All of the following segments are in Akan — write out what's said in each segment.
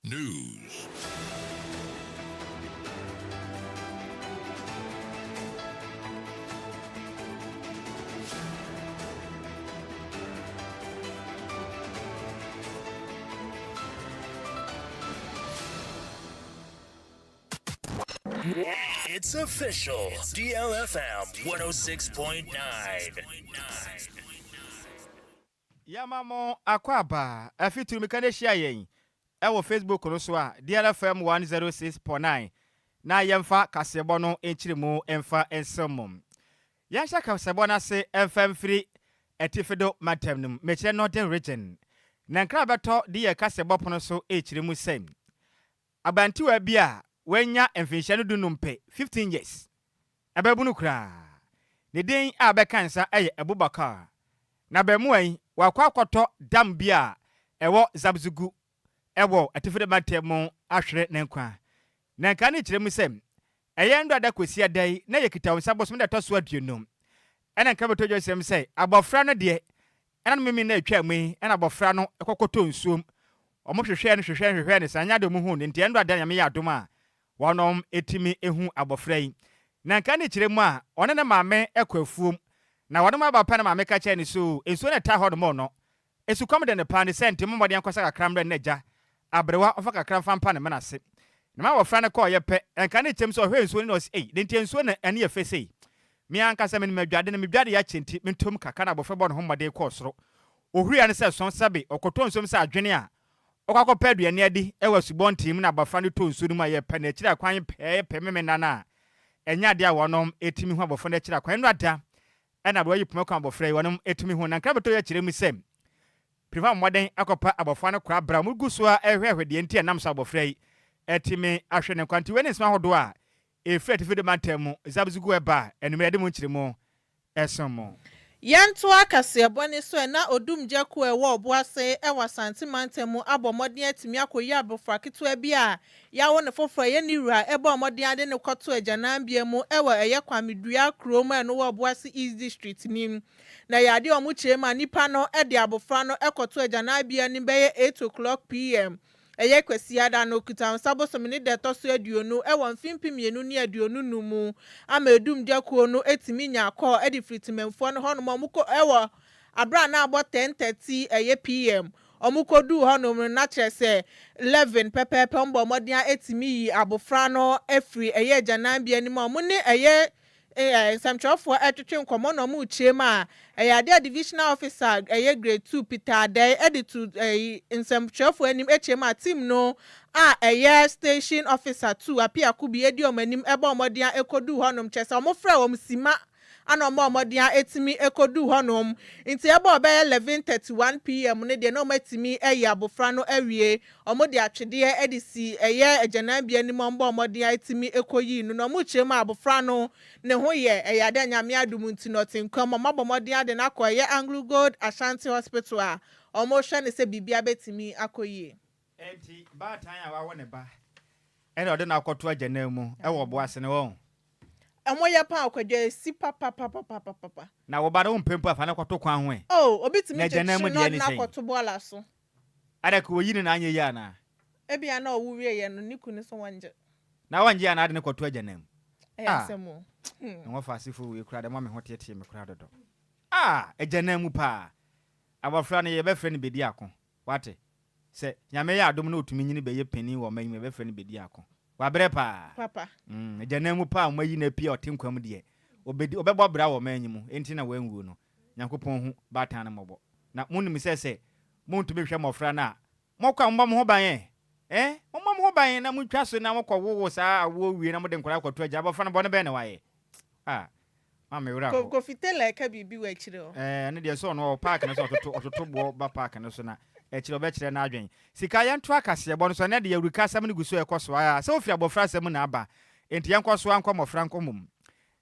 News. It's official. DLFM 106.9. Yamamo akwaba afitu mikane shia yen ewo Facebook no so a DLFM 106.9 na yemfa kasebo no enchirimu emfa ensomum yansha kasebo na se FM free etifedo matemnum mechire northern region na nkra beto di ye kasebo pono so enchirimu sem abantiwa bia wenya emfinhye no dunumpe 15 years ababunu kra ne den abekansa eye Abubakar na bemuai wakwakoto dam bia ewo zabzugu ewo atifede matemu ahwere nenkwa na nka ne kiremu sem eye ndo adakwesi adai na yekita wonsabosum da toso aduonum ena nka betojo sem sei abofra no de ena no memi na atwa mu ena abofra no ekokoto nsuom omohwehwe no hwehwe ne sanya de mu hu ne nte ndo ada nyame ya adom a wonom etimi ehu abofra yi na nka ne kiremu a one ne maame ekwafuom na wonom abapa na maame ka che ne so enso na ta hodom no esukom de ne pa ne sente mmode ankwasa kakramre na ja abrewa ofa kakram fampa ne menase na ma wofra ne ko ye pe enka ne chem so hwe enso ne no se de nte enso na ane ye fese mi ankasa me madwade ne medwade ya chenti mentom kaka na abofra bo ne homode ko soro ohuri ne se son sabe okoto nsom se adwene a okakọ aduane adi ewa subontim na abofra ne to nso no ma ye pe na kira kwan pe meme nana enya de a wonom etimi hu abofra ne kira kwan no ada ena bo yipuma kwa abofra yi wonom etimi hu na nkrabeto ya kire mu sem priva moden akopa abofra ne kra bra mu guso a ehwehwede enti enam so abofra yi etimi ahwe ne kwanti weni sma hodo a efret fide mantemu zabzugu eba enumere de mu nkire mu esomo Yanto akase bone so na odumje ku ewo oboase ewa santimantemu abomodin atimi akoyi abofra keto bi a yawo ne foforo ye niwura ebo omodin ade ne kwoto ajanan bia mu ewa eye kwamedua krom eno wo oboase East District nim na yade omu chema nipa no ede abofra no ekoto ajanan bia ni beye 8 p.m. eye kwesi ada no kuta sabosom ni de toso aduonu ewo mfimpi mienu ni aduonu numu amedum de ko no etimi nya call edi fritimemfo no hono mamuko ewo abra na abo 10:30 eye p.m. omukodu hono na kyerese 11 pepepe mbo modin etimi abofra no efri eye janan bia ni ma mu ne eye samchofo etwetwe nkomo no mu chiema ade divisional officer grade 2 Peter Adai editu samchofo anim echiema team no station officer 2 apia kubi edi omanim eba omodian ekodu honom chesa omofra omsima ana omodian etimi ekodu honom nti eba obe 11:31 p.m. ne de no matimi abofra no awie omodi atwede edisi ajanan bia ni mombo omodian etimi ekoyi no mu chiema abofra no ne ho ye ade nyame adum nti notin kwam mabomodian de na koye Anglo Gold Ashanti Hospital a omosha ne se bibia betimi akoyi enti ba tan a wawo ne ba ene ode na akoto ajanan mu ewo boase ne wo amoya pa akwadwo si papa na wo ba do mpempo afa na kwato kwan ho obitimi je no na kwato bola so ada ko yini na anye ya na ebia na owuwie ye no niku ne so wanje na wanje ya na ade ne kwato ajanan asemo ngo fa sifu we kura de mo me ho tete me kura dodo ajanan mu pa abofra ne ye be fre ne bedi akon wate se nyame ya adom na otumi nyini be ye pani wo man me be fre ne bedi akon wa bre pa papa ajanan mu pa mo yi na pia otenkwam de obebo bra wo man nyimu enti na wanwu no nyankopon hu batan na mobo na munnim se muntumi hwe mofra na mokwa mbam ho ban mbam ho ban na mutwa so na mokwa wowo saa awo wie na mode nkora kwato agya abofra no bo ne be ne waye mama yura ko fitela ka bibi wa kire o ne de so no park ne so ototo bo ba park ne so na ekire obekire na adwen sika yanto akase bo no so ne de yawurika sam ne guso ekoso aya se ofia abofra sam na aba enti yankoso ankwa mofra nkomum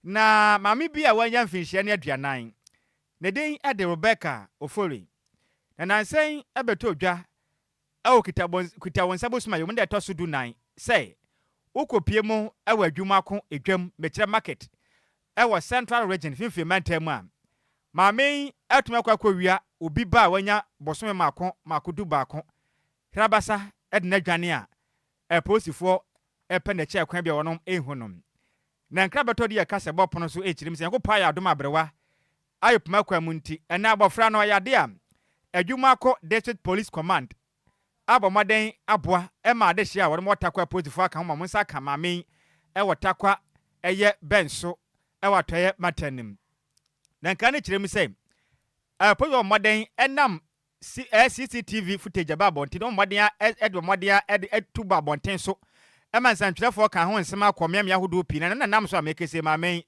na mami bia wanya mfinhye ne aduanan ne den ade Rebecca Ofori na nansen abeto dwa kita wonsa bosuma yom de toso du nan say ukopie mu awa adwuma ko edwam mekire market ewo central region finfi mantam a maame atuma kwakwa wia obi ba wanya bosome mako du ba ko hrabasa edna dwane a post for pen the chair kwan bia wonom ehunum na nkra beto de yakase bopono so echirim se nkopa ya adom abrewa ayopma kwamunti ena abofra no ya de am adwuma akọ district police command abomaden aboa ema de hia wo motakwa post for aka ho mo nsa ka mamen e wotakwa eye benso e watoye matanim na nka ne chirim se post for moden enam CCTV footage about no moden edwo moden etuba bonten so ema santwerefo ka ho nsema akomem ya hodo pi na nam so amekese mamen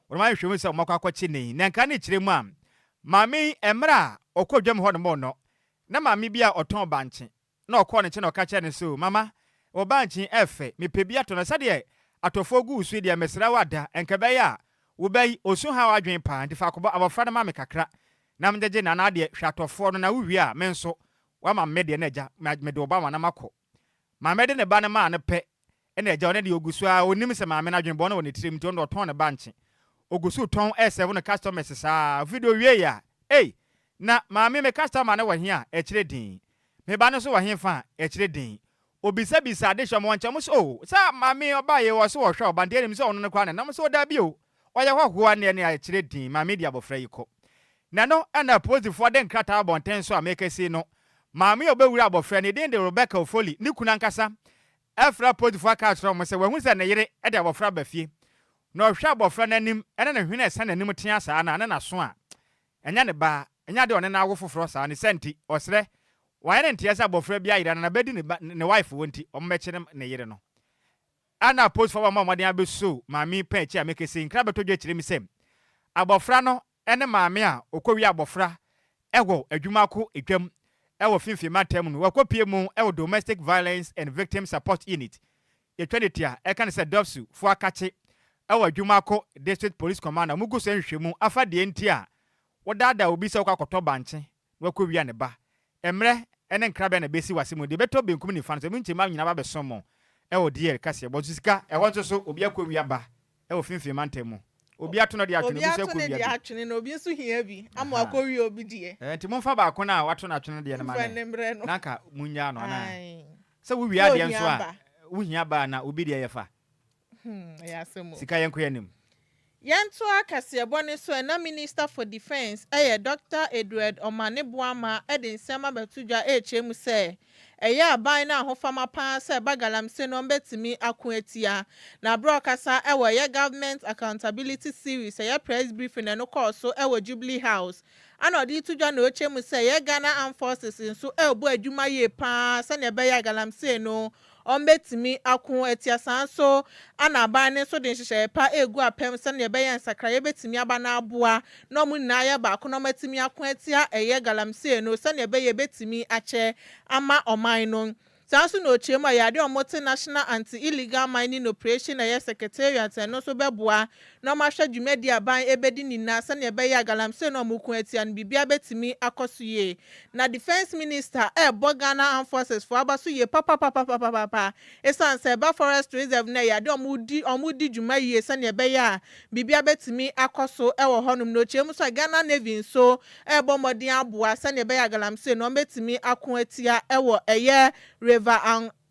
woroma hwehwemu se omako akwachi nei na nka ne chiremu am mamen emra okodwam ho no no na mamen bia oton banche na okọ ne che na okache ne so mama o banche efe mepebia to na sade atofo gu su dia mesra wada enkebe ya wo bai osu ha wadwen pa ndifa akọbọ abofra na mame kakra na mjeje na na de hwatofo no na wuwi a menso wa ma mede na eja mede oba na makọ mamede ne ba na ma ne pe ene eja one de ogusu a onim se maame na dwenbo na woni tirim to ndo ton ne banche ogusu ton S7 customers sa video wie ya na maame me customer na wahi a ekire din me ba no so wahi fa ekire din obisa bisa de hwamo ncha mo so sa maame oba ye wo so wo hwa oba de nim se ono ne kwa na mo so da bi o oye hwahoa ne ekire din maame di abofra yiko na no ana positive de nkrata abonten so amekesi no maame obewura abofra ne din de Rebecca Ofoli ni kuna nkasa Efra positive aka tro mo se wahu se ne yere e de abofra bafie na ohwa abofra nanim ene ne hwene esa nanim tia saa na ne naso a enya ne ba enya de one na awo foforo saa ne senti osre wa ne ntia sa abofra bia yira na bedi ne wife wonti ommekire ne yere no ana post for mama modern abeso maami pa chi amekese nkra beto dwe kire mi sem abofra no ene maami a okowi abofra ewo adwumako edwam ewo finfi matem no wakopie mu ewo domestic violence and victim support unit ye tweditia e kan se dofsu fu akache ewo adwumako district police commander mugu se nhwemu afa de ntia wodada obi se kwakoto banche wakowia ne ba emre ene nkra be na besi wasemu de beto benkum ni fan so munchi ma nyina ba besomo ewo DL kase bozusika ewo nso so obi akowia ba ewo finfi matem obi ato de atwene bi se ko bi atwene na obi nso hia bi ama akowi obi die enti momfa ba ko na wato na atwene de na ma na ka munya no na se wo wi ade nso a wo hia ba na obi de yefa ya semo sika yenko yanim yanto akase bone so na minister for defense Dr. Edward Omaneboama ede nsema betudwa echemu se aban na ahofama pa se bagalamse no betimi akoatia na broadcaster ye government accountability series press briefing no call so Jubilee House anodi tudwa na ochemu se Ghana Armed Forces nso ebu adwuma ye pa se ne be galamse no ombetimi akun etiasan so aban ne so de hyehyɛ pa egu apem se ne be nsakra ye betimi aba na aboa no mu na ya ba ko no matimi akun etia galamse no se ne be ye betimi ache ama oman no sanso no chiema ya de multinational anti-illegal mining operation secretariat no so beboa no ma hwa dwumadi aban ebedi nina se ne be galamse no mukun etia no bibia betimi akosoye na defense minister Ghana Armed Forces for abaso ye papa esan se ba forest reserve na ya de omudi dwumaye se ne be ya bibia betimi akoso ewo honum no chiemu so Ghana Navy so modern aboa se ne be galamse no betimi akon etia ewo River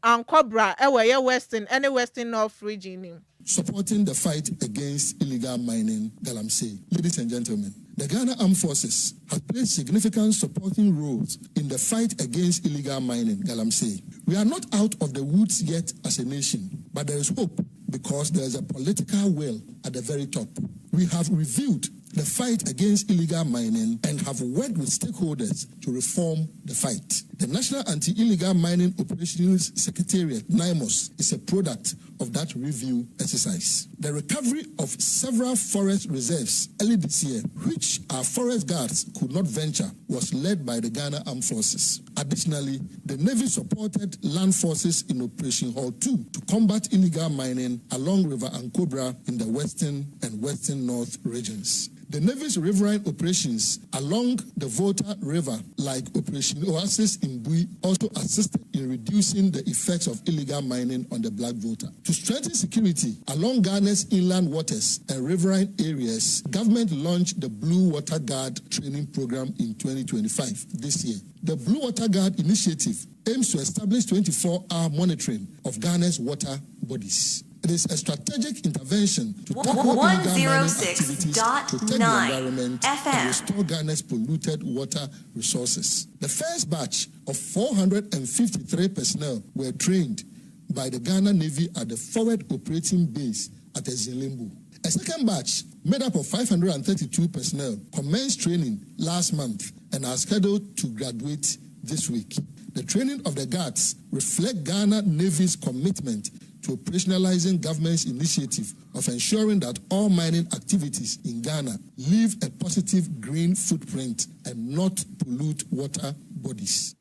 and Cobra Western and Western North region. Supporting the fight against illegal mining, Galamsey. Ladies and gentlemen, the Ghana Armed Forces have played significant supporting roles in the fight against illegal mining, Galamsey. We are not out of the woods yet as a nation, but there is hope because there is a political will at the very top. We have reviewed the fight against illegal mining and have worked with stakeholders to reform the fight. The National Anti-Illegal Mining Operations Secretariat, NIMOS, is a product of that review exercise. The recovery of several forest reserves early this year, which our forest guards could not venture, was led by the Ghana Armed Forces. Additionally, the Navy supported land forces in Operation Hall 2 to combat illegal mining along River Ancobra in the Western and Western North regions. The Navy's riverine operations along the Volta River, like Operation Oasis in Bui, also assisted in reducing the effects of illegal mining on the Black Volta. To strengthen security along Ghana's inland waters and riverine areas, government launched the Blue Water Guard training program in 2025 this year. The Blue Water Guard initiative aims to establish 24-hour monitoring of Ghana's water bodies. It is a strategic intervention to tackle illegal mining activities, protect the environment, and restore Ghana's polluted water resources. The first batch of 453 personnel were trained by the Ghana Navy at the Forward Operating Base at Ezilimbu. A second batch, made up of 532 personnel, commenced training last month and are scheduled to graduate this week. The training of the guards reflect Ghana Navy's commitment to operationalizing government's initiative of ensuring that all mining activities in Ghana leave a positive green footprint and not pollute water bodies.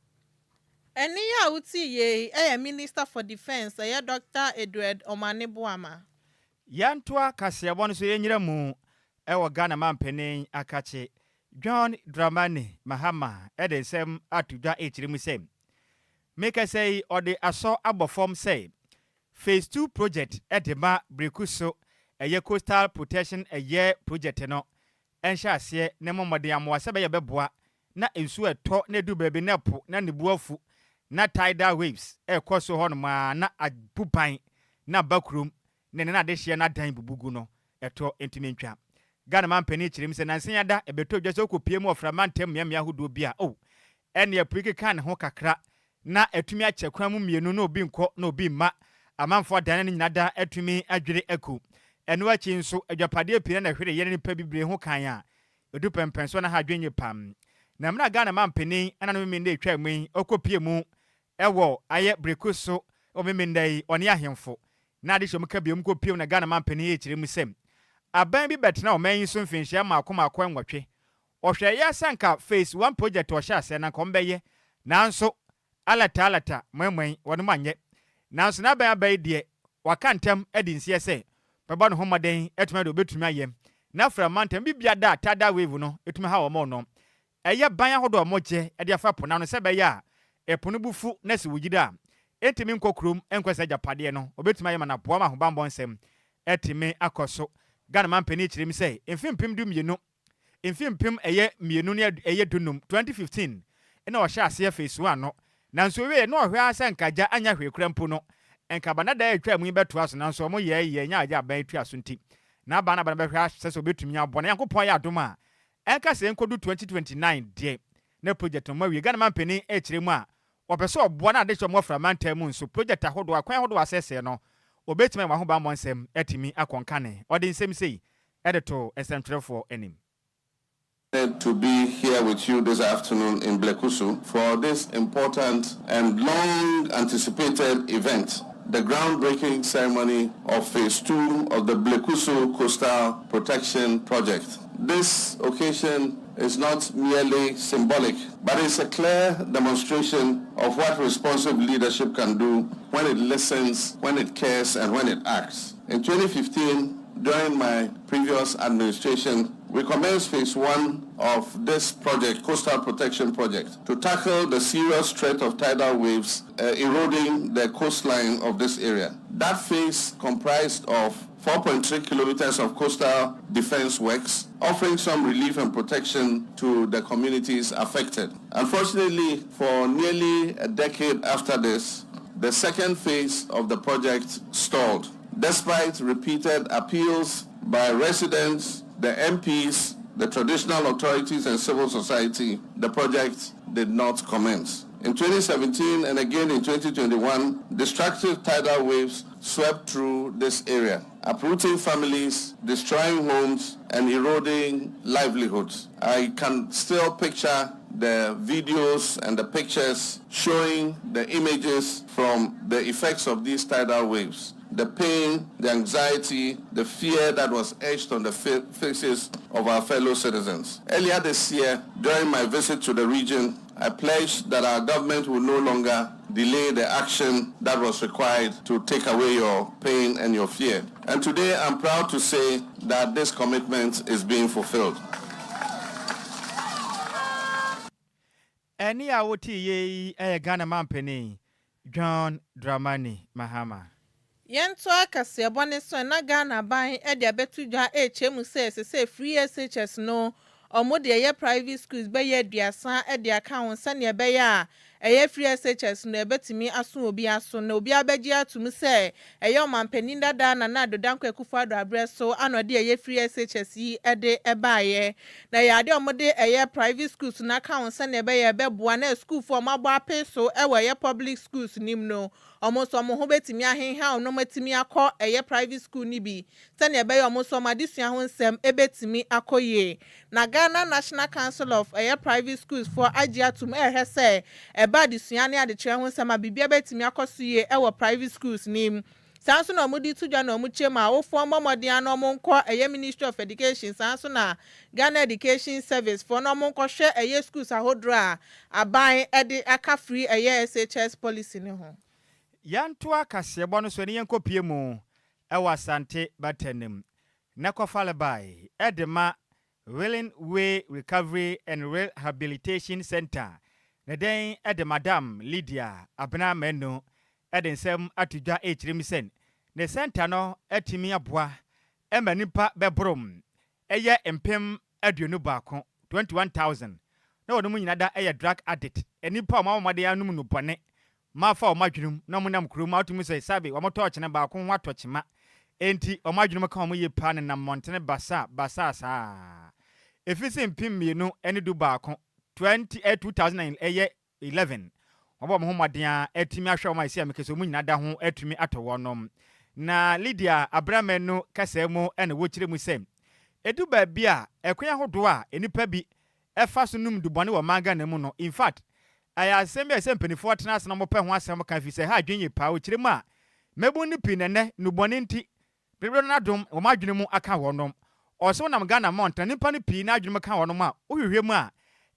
Eni ya uti ye Minister for Defense Dr. Edward Omanibuama. Yantua kasiabon so yenyira mu ewo Ghana mampeni akache John Dramani Mahama edesem atudwa echirimu sem. Make I say or the aso abofom say Phase 2 project edema brekuso coastal protection project no ensha ase ne momode amwase be beboa na ensu eto na du bebe na po na nebuafu na tidal waves ekoso ho no ma na abupan na bakrum ne na de hye na dan bubugu no eto entimi ntwa Ghana man pani chirim se nansen yada ebeto dwese okopie mu oframantem miamia hodo bia ene aprike kan ho kakra na etumi achekwan mu mienu na obi nko na obi ma amanfo dan ne nyinada etumi adwere aku eno achi nso adwapade pire na hwere yene nipa bibire ho kan a edu pempenso na ha dwenye pam na mna Ghana man pani ana no minde etwa mu okopie mu ewo aye brekuso omemendai oni ahemfo na ade shom ka biom kopie na Ghana man pani echirem sem aban bi betena o man so mfinhia makoma akwa nwotwe ohwe ya sanka phase 1 project o sha ase na kombeye nanso alata mwemwen wonu manye nanso na ban abai de wakantem edinsie se baba no homaden etuma de obetumi ayem na fra mantem bibia da tada wave no etuma ha wo mo no eye ban ahodo mo je ede afa pona no se be ya epono bufu na se wugida etimi nkokrom enkwesa japade no obetumi ayem na boa ma hobambon sem etimi akoso Ghana man pani chirim say emfimpim du mienu emfimpim eye mienu ne eye dunum 2015 ena o sha ase phase 1 no nanso we no ohwe asa nkaja anya hwe krampo no enkabana da etwa mu beto aso nanso mo ye nya aja ban etwa aso nti na bana behwe ase so betumi abona yankopon ya adoma enka se enkodu 2029 de na project mo we Ghana man pani e chiremu a opese obo na de so mo fra mantam mu nso project ahodo akwan ahodo asese no obetime ma ho ba monsem etimi akonkane odi nsem sei editor esentrefo enim. To be here with you this afternoon in Blekusu for this important and long anticipated event, the groundbreaking ceremony of phase 2 of the Blekusu Coastal Protection Project. This occasion is not merely symbolic, but it's a clear demonstration of what responsive leadership can do when it listens, when it cares, and when it acts. In 2015, during my previous administration, we commenced phase 1 of this project, Coastal Protection Project, to tackle the serious threat of tidal waves eroding the coastline of this area. That phase comprised of 4.3 kilometers of coastal defense works, offering some relief and protection to the communities affected. Unfortunately, for nearly a decade after this, the second phase of the project stalled. Despite repeated appeals by residents, the MPs, the traditional authorities and civil society, the project did not commence. In 2017 and again in 2021, destructive tidal waves swept through this area, uprooting families, destroying homes, and eroding livelihoods. I can still picture the videos and the pictures showing the images from the effects of these tidal waves. The pain, the anxiety, the fear that was etched on the faces of our fellow citizens. Earlier this year, during my visit to the region, I pledged that our government will no longer delay the action that was required to take away your pain and your fear. And today I'm proud to say that this commitment is being fulfilled. Any awoti ye Ghana man penny John Dramani Mahama. Yento akase bone so na Ghana ban e de betudwa ehemu se free SHS no omo de ye private schools be ye aduasa e de aka won sane e be ya eye free SHS no ebetimi aso obi aso na obi abeji atum se eye omampanin dada na dodanko ekufu ado abreso anode eye free SHS yi ede ebaaye na ya de omo de eye private schools na aka won sane e be ye be boa na school for magbo apeso e we ye public schools nim no almost omo ho betimi ahenha no matimi akọ eye private school ni bi sane ebe yo almost omo adesua ho nsem ebetimi akoye na Ghana National Council of eye private schools for agiatum ehese eba adesua ne adetwe ho nsem abibia betimi akosoye e wo private schools nim sanso na omudi tudwa na omuchema ofo momodian no monko eye Ministry of Education sanso na Ghana Education Service for no monko hwe eye schools ahodro aban ede aka free eye SHS policy ne ho Yantua kasebo no so ne yenkopie mu ewa Asante Batenim na kofale bai edema Willing Way Recovery and Rehabilitation Center na den ede Madam Lydia Abena Meno ede nsem atudwa echirimisen ne center no etimi aboa emanipa bebrom eye empem aduonu baako 21000 na wonu nyina da eye drug addict enipa omamade anum no bone mafa omadwunum na monam kurom atumi so sabe wamoto ochene baako ho atochema enti omadwunum ka omo ye pa ne na montene basa saa efisi mpim mienu ene du baako 2011 obo mo homaden atimi ahwe o ma isi amekeso mu nyina da ho atumi atowonom na Lydia Abramenu kasemu ene wochire mu sem edu ba bia ekwan hodo a enipa bi efa so num dubone wo manga na mu no in fact aya asem ese mpanifo tena ase na mo pe ho asem kan fi se ha adwenye pa wochire mu a mebu ni pinene nubone nti bibro na dom wo madwene mu aka wonom oso nam Ghana mountain nipa ni pi na adwene mu ka wonom a ohwehwe mu a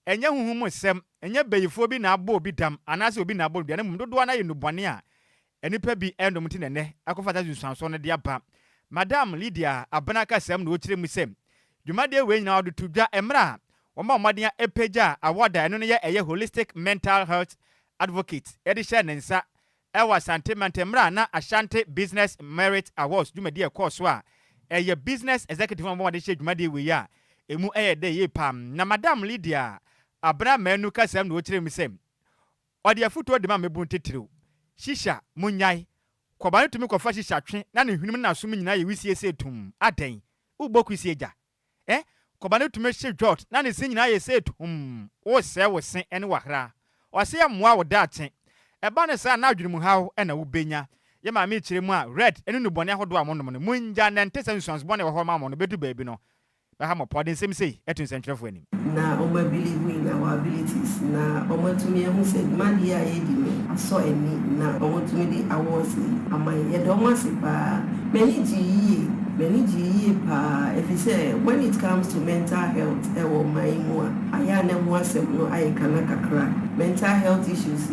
enye huhum sem enye beyifo bi na abo obi dam anase obi na abo bia na mum dodo na ye nubone a enipa bi endom ti nene akofata zusanso no de aba Madam Lydia Abena kasem no wochire mu sem dwumade we nyina odo tudwa emra woma omaden epeja award eno no ye eye holistic mental health advocate edition nensa ewa sentiment emra na Ashanti Business Merit Awards dwumade e course a eye business executive woma de she dwumade we ya emu eye de ye pam na Madam Lydia Abena Menu kasem no wochire mu sem ode afuto de ma mebun titiro shisha munyai kwabane tumi kofa shisha twe na ne hwinum na so nyina ye wisie se tum aden uboku sie eja kwabane tumi hye jot na ne sin nyina ye se tum wo se wo sen ene wahra wase ya moa wo daate eba ne sa na adwene mu hawo ena wo benya ye ma me kire mu a red ene no bone ahodo amonom no munja na ntesa nsons bone wo ho ma mo no bedu baabi no ba ha mo podin sem sei etun sentrefo anim na o ma believe in our abilities na o ma tumi ehun se madi a ye di me aso eni na o ma tumi di awards amai ye do ma se pa many ji pa if you say when it comes to mental health e wo mai mu aya na mu asem no ai kana kakra mental health issues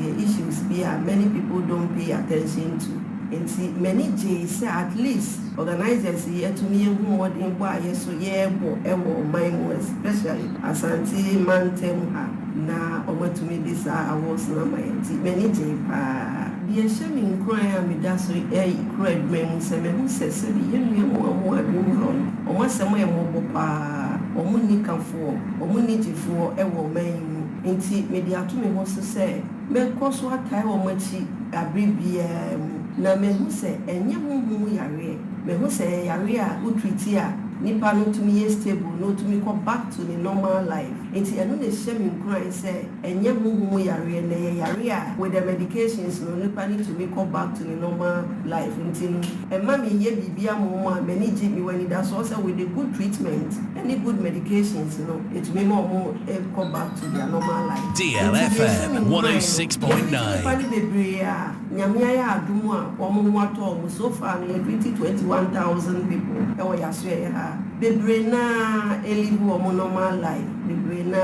be many people don't pay attention to. And see, many J's at least organizers here to me who want in why so yeah, mine was especially Asante Mantemha na over to me this I was not my many J pa. The shaming cry me that's so cried men who says you more room or once somewhere more pa or money come for or money for a woman. Inti media to me wants to say, make course what time or much abbreviate. Na me hu se enye huhu yare me hu se yare a utwiti a nipa no to me stable no to me come back to the normal life enti eno na shame nkran se enye huhu yare na yare a with the medications no nipa need to me come back to the normal life enti no e ma me ye bibia mo a me ni ji me when it also with the good treatment any good medications no it me more come back to their normal life. DLFM 106.9 Pani bebrea nyamia ya adumu a omo wato so far 21,000 people e wo yaswe ha bebre na elibu omo normal life bebre na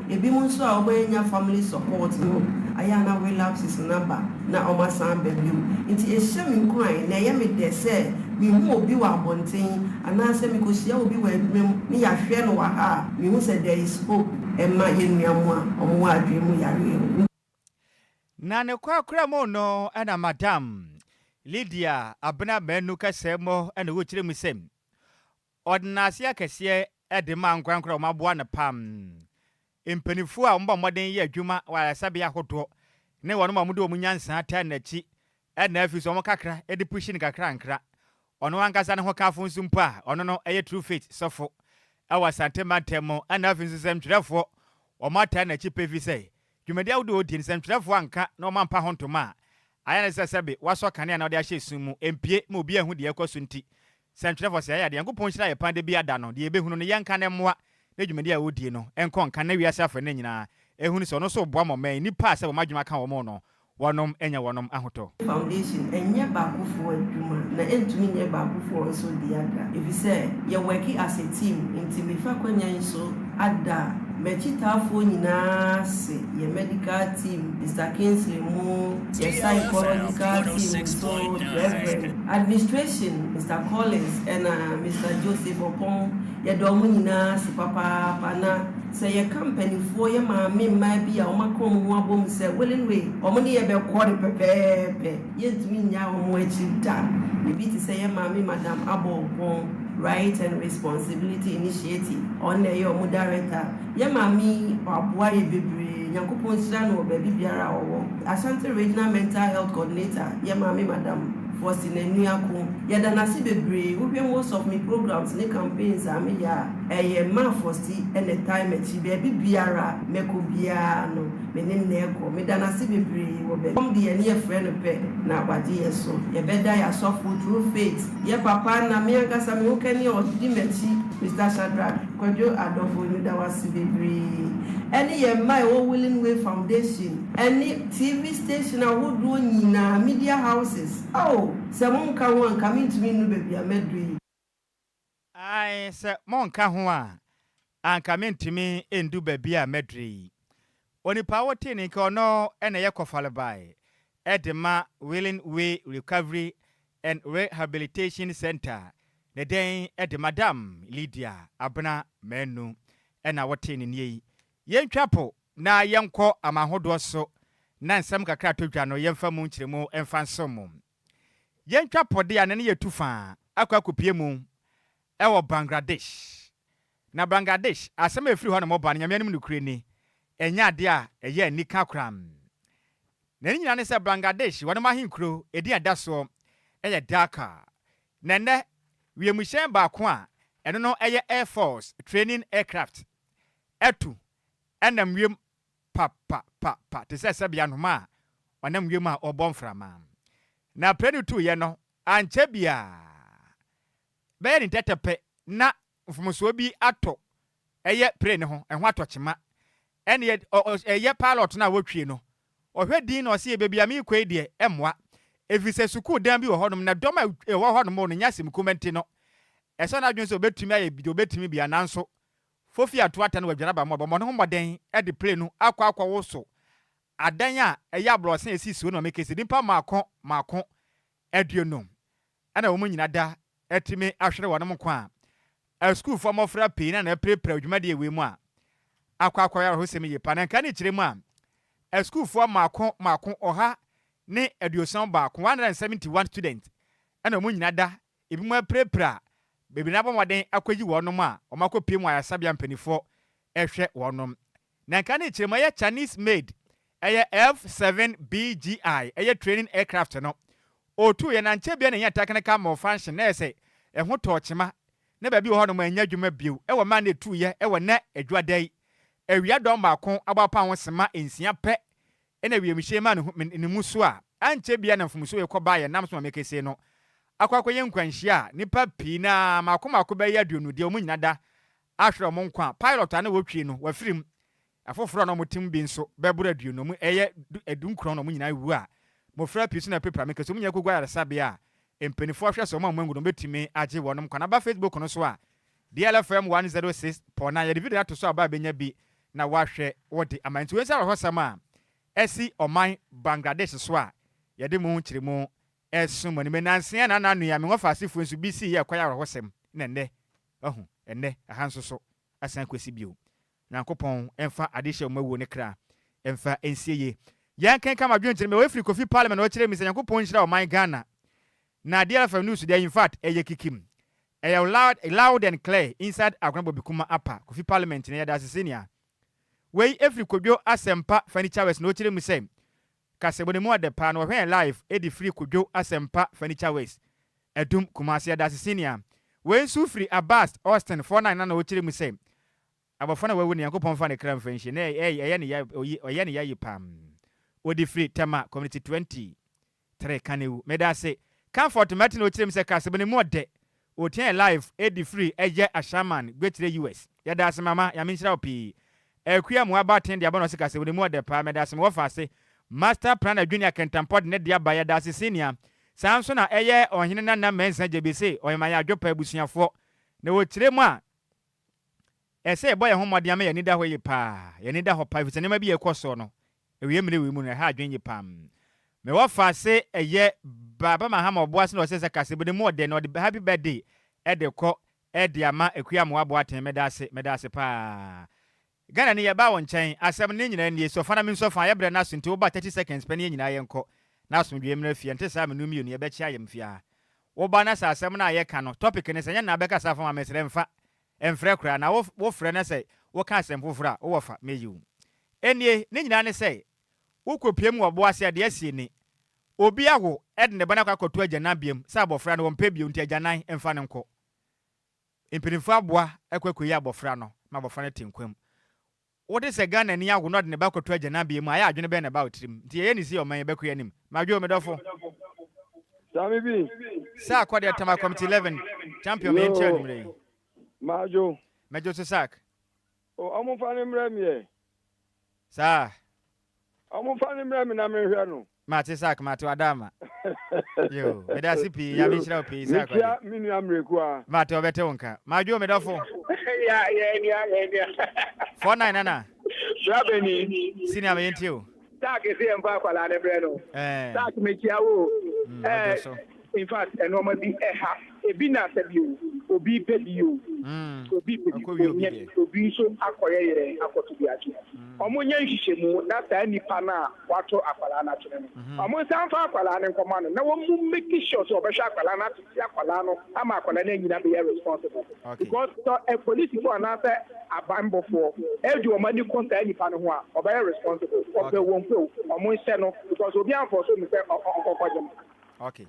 ebi mo so a obenya family support no aya na relapses number na oma san bebium nti e shame nkran na ye me de se mi hu obi wa abonten anase mi ko hia obi wa adwem mi ya hwe no wa ha mi hu se there is hope e ma ye nuamu a omo wa adwem yare na ne kwakura mo no ana Madam Lydia abena menu kasemo and wuchire musem. Ordinasia kese e de man kwankra maboa na pam. Impenifu a mba moden ye adwuma wa sabia hoto. Ne wono mamude omunyansa ata na chi. E na afi so mo kakra e de pushi ni kakra nkra. Ono ankasa ne ho kafo nsumpo a ono no eye true faith sofo. E wa santema temo ana afi nsem twerefo. O mata na chi pevi sei. Dwumadi awde odi nsem twerefo anka na o mampa hontoma. Ayana sebe waso kane na ode ahye sumu empie ma obi ahu de ekoso nti sentwerefo se ya de yankopon hira ye pande bi ada no de ebehunu no yenka ne moa na dwumadi a odi no enko nka na wiase afa na nyina ehunu se no so boa moman ni pa se wo madwuma ka wo mo no wonom enya wonom ahoto foundation enye ba kufo adwuma na entumi nye ba kufo so di ada if you say you working as a team inti me fa kwanya nso ada mechitafo nyina se ye medical team Mr. Kingsley Mo ye psychological team so Reverend administration Mr. Collins and Mr. Joseph Opon ye do mo nyina se papa pana say ye company for ye ma me bi a o makom ho abom say willing way o mo ne ye be kwore pepepe ye ntumi nya o mo achi da e bi ti say ye ma me madam Abobon Right and Responsibility Initiative on the your director. Ye mami Adwoa Agyei Nyankopon sira no baby biara owo. Ashanti Regional Mental Health Coordinator. Ye mami Madam Faustina Nuako. Ye da nasi bebre. We most of me programs ne campaigns ami ya. Ye ma Fausti and the time echi baby biara meko bia no. Menim na eko. Me da nasi bebre wo be. Come the near friend pe na wadi yeso. Ye beda ya suffer through faith. Ye papa na me agasa me ukeni odi mechi Mr. Shadrack Kwadwo Adofo mi da wasi bebre. Any ye my willing way foundation. Any TV station a would do nyina media houses. Oh, someone can one coming to me no baby amedri. I say monka ho a anka mentimi endu baby a medri. Oni power tin ko no ene ye kofale bai. Edema Willing Way Recovery and Rehabilitation Center. The day at the Madam Lydia Abena Menu ena wote ni ye. Yen twapo na yenko amahodo so na nsem kakra todwa no yemfa mu nkyiremu emfa nsomo. Yen twapo de ane ne yetufa akwa mu ewo Bangladesh. Na Bangladesh asem efiri ho na mo ba na nyame anim nukure ni enya ade a eye nika kram. Na ni nyina ne se Bangladesh wona mahinkro edi adaso eye Dhaka. Nene wiemushen ba ko a eno no eye Air Force training aircraft. Etu enam wiem pa te se bia no ma onam wiem a obomframa. Na prenu tu ye no anche bia. Be ni tetepe na mfumuso bi ato eye plane ho ehwo atochema. Ene eye pilot na wotwie no. Ohwedin na ose bebia mi kwai de emwa. Efise suku dan bi wo hodom na doma wo hodom no nyasem komenti no. Eso na adwen so betumi aye bi obetumi bia nanso. Fofi atoata na wadwaraba mo bo no homoden e de play no akwa wo so. Adan a eya brosen esisi no mekesi dimpa maako aduonum. Ana wo nyina da etimi ahwere wonom kwa a school for mofra pin na prepare adwumade ewe mu a akwa ya hosemi ye pananka ne kire mu a school for maako oha ne aduosan baako 171 student ana wo nyina da ebi mu prepare bebi na bomoden akwaji wonom a omakopie mu ayasabia mpanifo ehwe wonom na nka ne kire mu ye Chinese made eye F7BGI eye training aircraft no otu ye na nche bia na nya technical malfunction na ese ehwo tochema na ba bi wo honom anya dwuma bio e wo ma na etu ye e wo na adwadai awia dom baako abapa ho sema ensia pe ena wiemhye ma ne muso a anche bia na mfumuso ye koba ye nam so mekese no akwakoye nkwanhia nipa pi na makomako ba ya duonu de omunyina da ahwere mo nkwa pilot ana wotwie no wafirim afoforo na motim bi nso bebura duonu mu eye edunkron no munyina wu a mofra pi so na paper mekese omunya kogwa yaresabia empenifo ahwe so mo mangu no betimi age wonom kwa na ba Facebook no so a DLFM 106.9 ye video ato so aba benya bi na wahwe wode amantu wensa rohosama esi oman Bangladesh so a ye de mu nkiremu esum ni menanse na nanu ya me ngofasefo nso bisi ye kwaya rohosem nenne ohu enne ahanso so asan kwesi bio Nyankopon emfa adehye mawo ne kra emfa ensieye yan kan kama dwen nkireme we free coffee parliament o kire mi se Nyankopon nhira oman Ghana na DLFM news there in fact kikim loud and clear inside Agronabo Bikuma Apa Kofi Parliament na yada senior we every Kwadwo Asempa Furniture West no chire mu say kasebone mu ade pa no when live edi free Kwadwo Asempa Furniture West edum Kumasi yada senior we nsu free Abast Austin 49 na no chire mu say abofana we woni Yankopon fa ne kram fanhye na eye ne yayi pam odi free tema community 23 kanewu meda say comfort Martin no chire mu say kasebone mu ade Otien live edi free eye ashaman gwetire US yada asemama ya minchira opi ekuya mu aba ten dia bono sika se woni mu ode pa meda asem wo fa se master plan junior kentampod ne dia ba yada ase senior sanso na eye ohene na mensa jebese oyema adwopa abusuafo na wotire mu a ese boy homode ama yani da ho yi pa yani da ho pa fise ne ma bi ekoso no ewie mire we mu na ha adwen yi pam me wo fa se eye baba mahama oboa se no se kase bode mu ode no de happy birthday e de ko e de ama ekuya mu abo aten meda ase pa Ghana ni yeba won chen asem ne nyina nie so fana min so fa ye bre na so nti wo ba 30 seconds pe ne nyina ye nko na so dwe mra fie nte sa menu mienu ye be chia ye mfia wo ba na sa asem na ye ka no topic ne se nya na be ka sa fa ma mesre mfa emfre kra na wo frɛ na se wo ka asem fofora wo fa meyu enie ne nyina ne se wo kopiem wo bo ase de asie ni obi awo ede ne bana kwa koto agya biem sa abofra no wo mpa bio nti agya nan emfa ne nko impedimfo aboa ekwakoyi abofra no ma abofra ne tenkwam what is a gun and yago not in the back of treasure na be my adwene ben about him tie any see o man be kuyanim madwo medofo Sammy B sa kwade tama committee 11 champion me chen mre majo so sak o amu fa ne mra me sa amu fa ne mra me na me hwe no mate sak mate adama yo medasi pi ya minchira pi sak ya minu amreku a mate obete wonka madwo medofo ya 49 nana Shabeni senior me ntio tak se mfa kwala ne bre no tak me kiawo in fact enoma bi eha ebi na sabiu obi pebiu obi pebiu obi so akoyeye akoto bi achi omonye nhihemu na ta nipa na wato akwala na tene no omon san fa akwala ne nkoma no na wo mu make sure so obehwa akwala na ti akwala no ama akwala na nyina be responsible because a police for na say abambo for edu omani konta nipa no ho a obey responsible obe won pe omon se no because obi am for so me say okokojem okay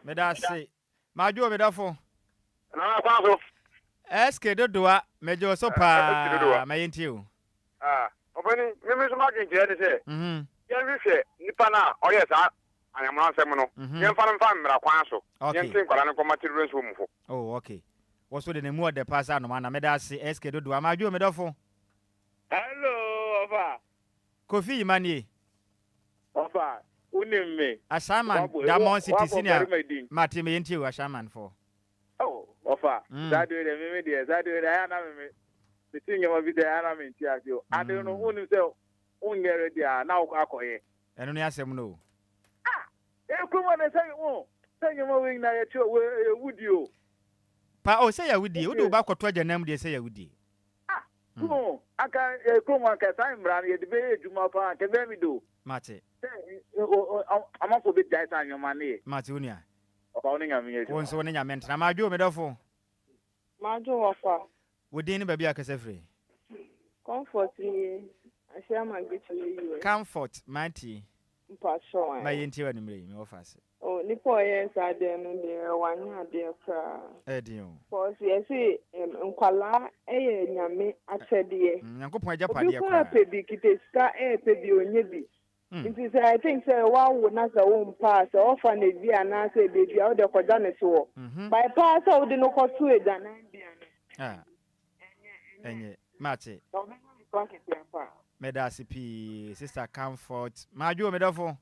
meda se majo medafo na kwaso eske dodoa mejo so pa mayentio obani me so ma gege ne se yen wi hwe nipa na oye sa anyamra nsem no yen fa mfa mmra kwan so yen tin kwala ne ko material so mufo oh okay woso de ne mu de pass no na meda se eske dodoa majo medafo hello ofa Kofi Imanie ofa unimme Ashaman Damon City senior Mati me yenti Ashaman for oh ofa that do the me dey that do I na me the thing you be there na me nti asio ade no unu se unye ready na akoye eno ne asem no e kuma na say say mo we na ye cho we wudi o pa o say ya wudi o do ba kwoto agya nam de say ya wudi aka kuma ka sai mran ye de be ejuma pa ke be mi do Mate amafo be dai san nyoma ne Mate unia oba oni nyame ye won so oni nyame ntra majo medofo majo wafa wodi ni bia akase free comfort ni ashia magbechi yiwe comfort mati mpasho ma yenti wa nimre me office oh nipo ye sa de no de wanya de kra edin for see nkwala eye nyame atede nyankopon agapade ko pe bi kiteska pe bi onye bi nti say I think say wow na sa wo pass offer na bi ana say baby how de koda ne so by pass how de no ko to edana bia enye mate medasi pi sister comfort majo medofo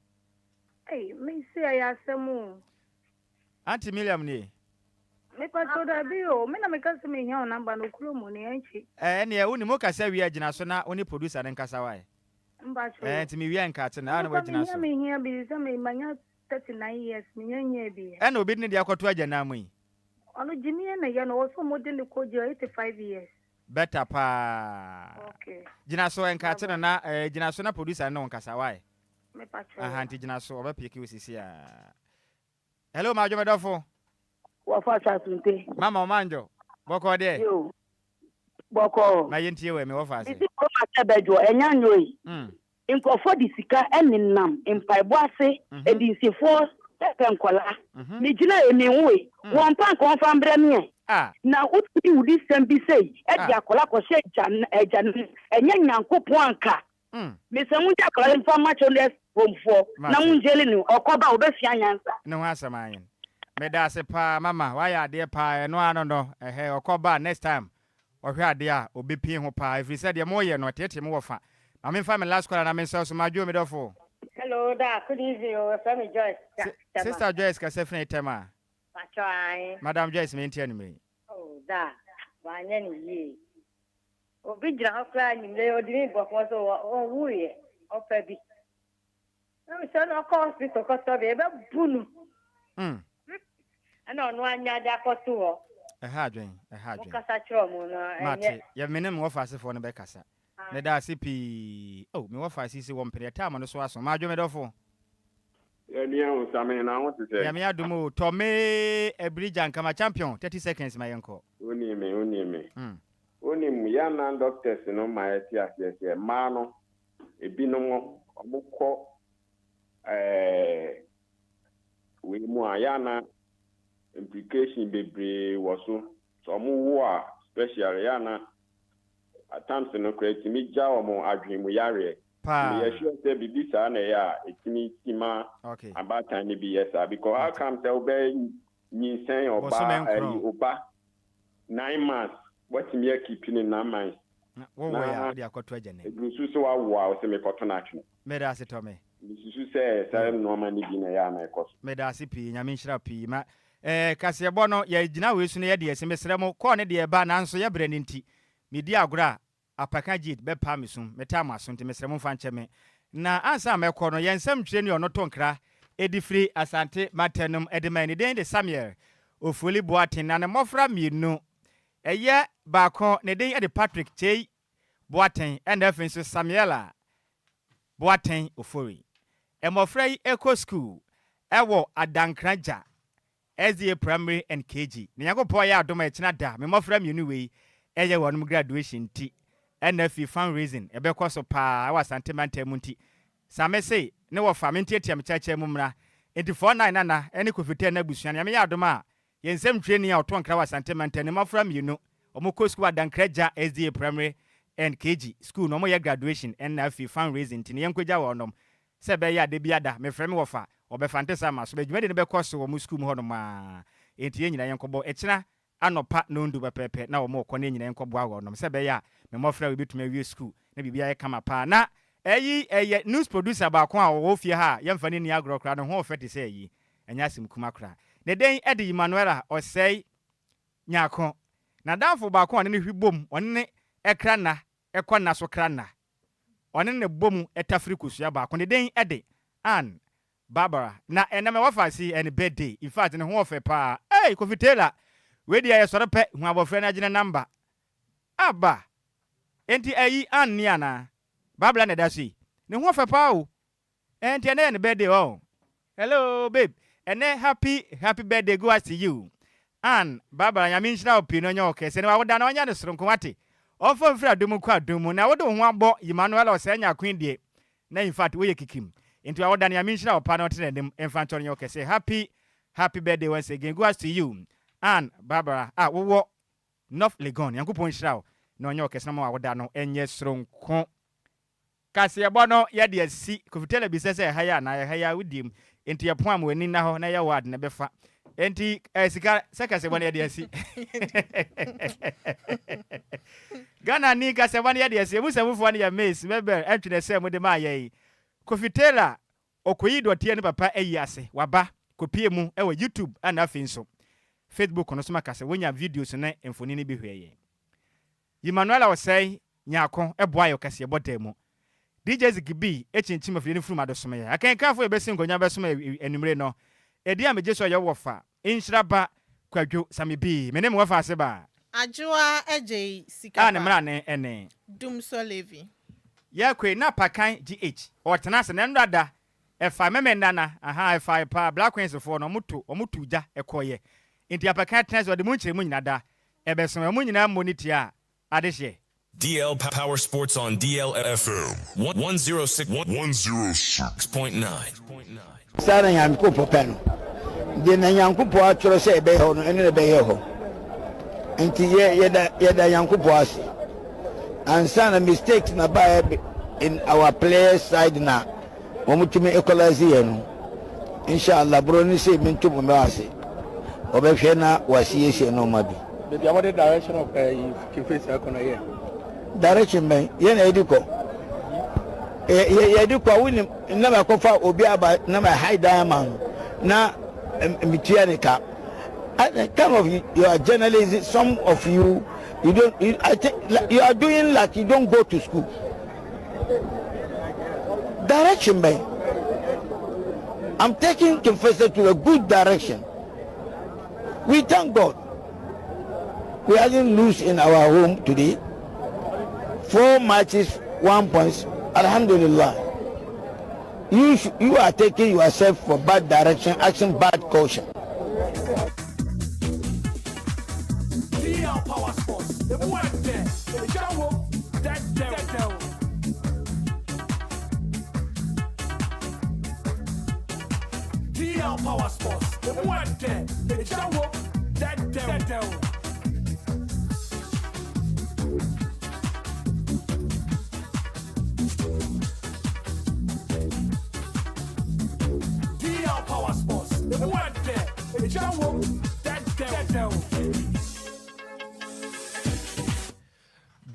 hey me say ya semu Auntie Miriam ni me pato da bio me na me ka se me hia namba no kuro mo ne anchi ne uni mo ka se wi agina so na oni producer ne nkasa wai mba cho nti me wi anka te na wa agina so me hia bi se me manya 39 years me nya bi na obi ne de akoto agina mu yi ono jimi na ya no so mo de ne ko je 85 years better pa okay gina so enka te na gina so na producer ne nkasa wai me pacho aha nti gina so oba piki osisi a Hello, Majo Medofo. What for Sasunte? Mama Manjo. Boko de. You. Boko. My yenti we me wo fa se. This is what I bejo enyanyo yi. Nkofo di sika eninam empaibo ase edinsefo epenkola. Me gina emenwe. Won pan kon fa mbre me. Na uti udi sembi sei e dia kola ko se eja enya nyankopon anka. Me se mu dia kola information les bomfo na munjeli ni okoba obefia nyansa. No asamayen. Me da se pa mama why ade pa no anono okoba next time. Ohwe ade a obepi ho pa if said de moye no tete me wofa. Na me fa me last call na me so majo me dofo. Hello da, good evening. Family Joyce. Sister Joyce ka se fene tema. Madam Joyce me ntia ni me. Oh da, wanya ni yi. Obi gira hokra ni le odimi bokwo so o wuye ofa bi. Na me so no hospital ko so be bunu. Ana onu anya da ko to ho. Adwen. Kasa chiro mu no Mate, ye menem wo fa asefo no be kasa. Me da CP. Oh, me wo fa asisi wo mpere time no so aso. Majo me dofo. Ya mi an Sammy na won se. Ya mi adumo to me Ebridge Ankama champion 30 seconds my yenko. Oni me. Oni mu ya na doctors no ma eti ase ma no ebi no omukọ we mu ayana implication bebre woso so mu wo a special yana at times no create me ja omo adwen mu yare pa me sure say bibi sa na ya etimi tima about time bi yes because how come tell be nyinsen oba 9 months what me keeping in 9 months wo ya dia kwato agene egrusu so wa o se me kwato na atwe me da se to me susu say no man ni bi na ya na ekoso me da se pi nyame nhira pi ma kasebo no ya gina we su ne ye de ese mesrɛ mo ko ne de ba nanso ye bre ne nti me di agora Apakan jit be pa mesum meta maso nti mesrɛ mo fa nche me na ansa mekɔ no ye nsam twire ne ono to nkra edifri asante matenum edemani den de Samuel ofoli boaten na ne mofra mienu eye baako ne den ede Patrick Chei boaten and afenso Samuela boaten ofori emofra yi eco school ewo adankraja SDA primary and KG ne yakopɔ ya adoma ekina da me mofra mienu wei eye wonum graduation ti NFI fundraising ebekɔ so pa awa santimanta munti same say ne wo fa mentietia me chacha mu mra enti 49 nana ene kofite na busuan ya me ya adoma ye nsem training a oto nkra wa santimanta ne mofra mienu omukɔ school adankraja SDA primary and KG school no mo ye graduation NFI fundraising ti ne yenkɔgya wo nom se be ya de biada me frɛ me wo fa obefantesa ma so be dwumade ne bekɔ so wo mu school mu hɔ no ma enti ye nyina yenkɔbɔ ekina anopa no ndu bepepe na wo mo kɔ ne nyina yenkɔbɔ awo nom se be ya me mofra we bituma wie school na bibia ye kama pa na eye news producer ba ko a wo fie ha ye mfa ne ni agro kra no ho ofete se yi enya sim kuma kra ne den ede Emmanuela osei nyako na danfo ba ko one ne hwibom one ne ekra na ekɔ na so kra na one ne bom etafri kusua ba ko ne den ede an Barbara na ename wafa si any birthday in fact ne ho ofe pa kofitela we dia ye sore pe hu abofre na gine number aba enti ayi an ni ana Barbara na dasi ne ho ofe pa o enti ene ne birthday oh hello babe ene happy birthday go as you an Barbara nyame nhira opi no nya okese ne wa woda na onya ne soronko wate ofo mfra domu kwa domu na wodo ho abo Emmanuel osenya queen die na in fact we ye kikim into our Daniel Minshina or Panotin and Infantry say happy birthday once again. Go as to you and Barbara. Wo North Legon, Yanko Point Shrow, no York, no more Dano, and yes, strong con Cassia Bono, Yadia see, could tell a business a higher, na higher with him into your poem when in now, na ward, never fa. Enti Second one year see Ghana Nika 7 years, you must have 1 year miss, remember, after the same with the Maya. Kofitela okoyido tie ne papa eyase waba kopie mu ewa YouTube ana afinso Facebook no soma kase wonya videos na emfoni ne behweye Emmanuel osei nyako eboa yo kase bodemu DJ Zikibi echinchim afiri ne furuma do soma ya akankanfo ebesi ngonya be soma enumre no edi amejeso ye wofa Nhyiraba Kwadwo Sammy bi menem wofa ase ba Adwoa Agyei Sikapa ana mra ne ene Dumso Levi ya kwe na Apakan GH otena se ne ndada efa memendana aha efa pa Black Queens for no mutu ja ekoye inti Apakan trends o de munchire mu nyinada ebeso mu nyina moniti a adehye DL Power Sports on DLFM 106.9. Sara Yankupo Peno. The Yankupo actually say Beho, and the Beho. And Yeda Yankupo. And some mistakes in our players' side now. Omutumi Ecolasian. Inshallah, Bruni say Mintu Masi. Obefena was yes, no mabi. Maybe what the direction of Kifis Akona? Direction me yen eduko win never kofa obi aba na my high diamond na mitianika. Some of you are journalists, some of you don't I think you are doing like you don't go to school. Direction me, I'm taking Confessor to a good direction. We thank God we didn't lose in our home today. 4 matches, 1 point. Alhamdulillah. You are taking yourself for bad direction, action, bad caution. DL Power Sports. The Muerte. The Jawo. That devil. DL Power Sports. The Muerte. The Jawo. That devil. Power Sports. The word there. The Jawo. That devil.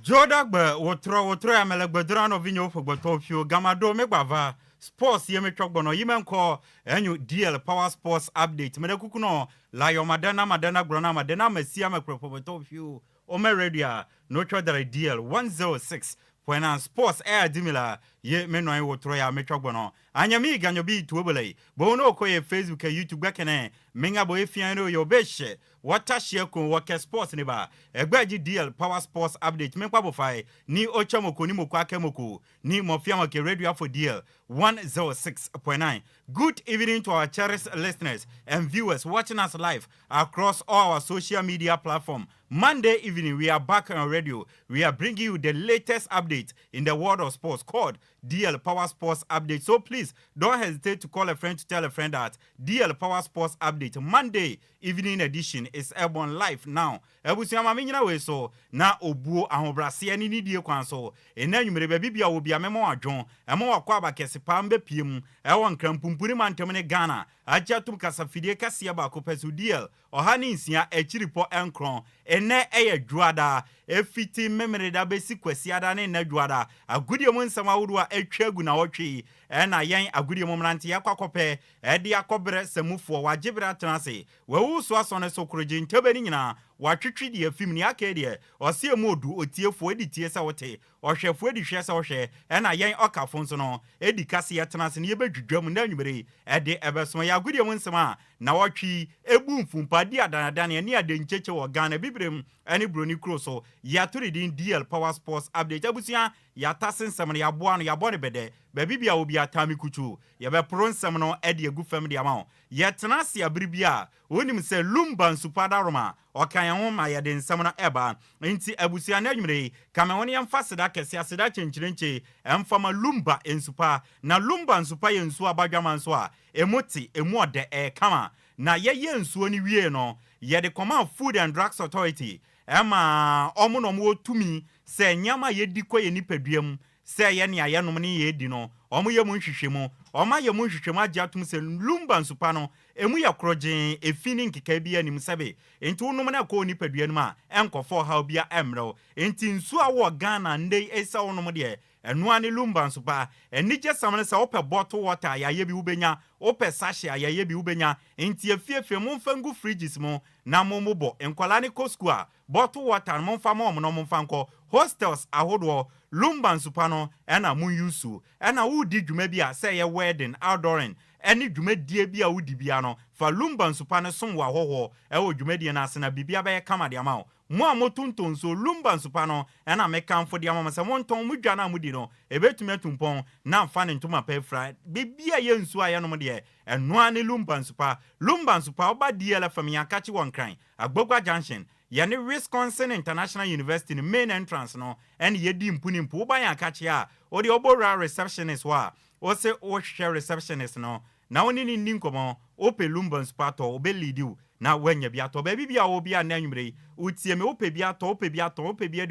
Jodagbe wotro amelegbedran ovinyo fogbotofio gamado megbava sports yemetwogbono yimenko enyu DL Power Sports update medekukuno la yo madana grona madana mesia mekropobotofio ome radio no chodare DL 106 Pwena sports air dimila ye menoi wotro ya metwogbono anyami ganyobi tuobele bono koye Facebook YouTube bekene menga bo efiano yo beshe watashie ko wake sports ne ba egbaji DL Power Sports update menkwa bo fai ni ochamoko ni moko akemoko ni mofiama ke radio for DL 106.9. Good evening to our cherished listeners and viewers watching us live across all our social media platforms. Monday evening, we are back on radio. We are bringing you the latest update in the world of sports called DL Power Sports Update. So please, don't hesitate to call a friend to tell a friend that DL Power Sports Update Monday evening edition is airborne live now. Ebusiyama minyina we so na obuo ahobrase ni die kwan so. Ena nwumere ba bibia wo bia memo adwon. Emo wakwa ba kese pambe piem. Ewo nkrampumpuni mantemne Ghana. Ajatum kasafidie kase ba ko pesu DL. Ohani nsia echiripo enkron. Ene eye dwada efiti memere da besi kwasiada ne na dwada. Agudie mo nsama wudua etwagu na wotwe. Ena yen agudie mo mrante yakwakope. Edi akobre semufo wagibra transe. Wewu so asone sokroje ntebeni nyina. Watwitwi de afim ni akede osie modu otiefo editie sa wote ohwefo edihwe sa wohwe ena yen okafo nso no edikase yetenase ne yebedwudwam na nwumere ede ebeso ya agudie mu nsema na wotwi ebu mfumpadi adanadane ne adencheche wo Ghana bibrem ene broni kroso ya toridin DL Power Sports update abusia ya tasensem ne yaboa no yabone bede babibia obi atami kuchu yebe pronsem no ede egu fam de ama yetenase abribia onim se Lumba nsupada roma okan ho ma yede nsem no eba nti abusia na nwumere kama woni yamfaseda kese aseda chenchirenche emfama Lumba ensupa na Lumba nsupa ye nsu abadwama nso a emoti emuode kama na ye nsuo ni wie no ye de command Food and Drugs Authority ema omo mo otumi se nyama ye dikọ ye nipaduam se ye ne ayenom ne ye di no omo ye mu nhwehwemu oma ye mu nhwehwemu ajatum se Lumba nsupa no emu ya krogen efini nkeka bia nim sebe enti wonum na ko nipaduanum a enkofo ha bia emro enti nsu awo Ghana ndey esa wonum de enu ani Lumba nsupa enije samne se ope bottle water ayaye bi ubenya ope sachet ayaye bi ubenya enti efiefie mo mfangu fridges mo na mo mobo enkwala ne kosku a bottle water mo mfa mo no mo mfanko hostels ahodo Lumba nsupa no ena mo yusu ena wudi dwuma bi a se ye wedding outdooring eni dwumadie bi a wudi bia no fa Lumba nsupa ne som wa hoho e wo dwumadie na ase na bibia be kama de ama mo amotonton so Lumba nsupa no na meka mfo de amama se monton mudwa na mudi no ebetumi atumpon na mfa ne ntoma pa fra bibia ye nsu aye no de eno ne Lumba nsupa oba DLFM yakachi won kran Agbogwa Junction yani Wisconsin International University main entrance no and yedi mpunimpu oba yakachi a odi obora receptionist wa o se o share receptionist no na woni ni nkomo ope Lumba nsupa to obe lead you na wanya bia to baby bia wo bia na nwumre utie me ope bia to de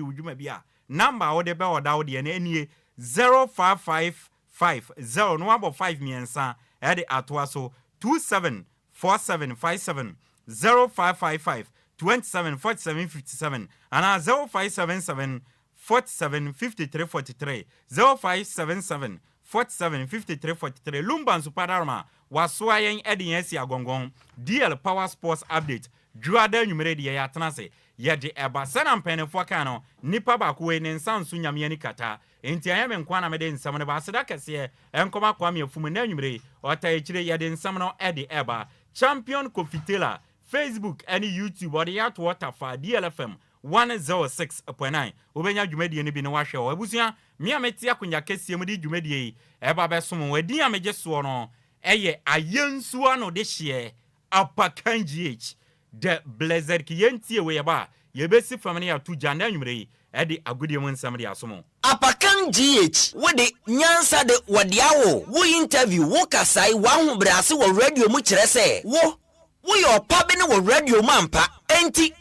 udwuma bia number wo de be oda wo de na anie 0555 no abo 5 miensa e de atoa so 274757 0555 274757 ana 0577 475343 0577 475343 Lumba nsupadarma waswa yen ediensi agongon DL Power Sports Update juada numere de ya tenase ye de eba sana mpenefo ka no nipa ba ko ne nsansu nyame ni kata enti ayame nkwa na mede nsam ne ba seda kese enkoma kwa me afumu na numere ota ekire ye de nsam no ede eba champion Kofitela Facebook and YouTube or the water for DLFM 106.9 obenya dwumadie ne bi ne wahwe o abusia me ameti akonya kese mu di dwumadie eba besom wadi amege so no eye ayensu ano de hye Apakan GH the blizzard ki yentie we ba yebesi famne ya tu jana nwumre e de agudie mu nsam de asomo Apakan GH wo de nyansa de wadiawo wo interview wo kasai wa hu brase wo radio mu kire se wo yo pabe ne wo radio mampa enti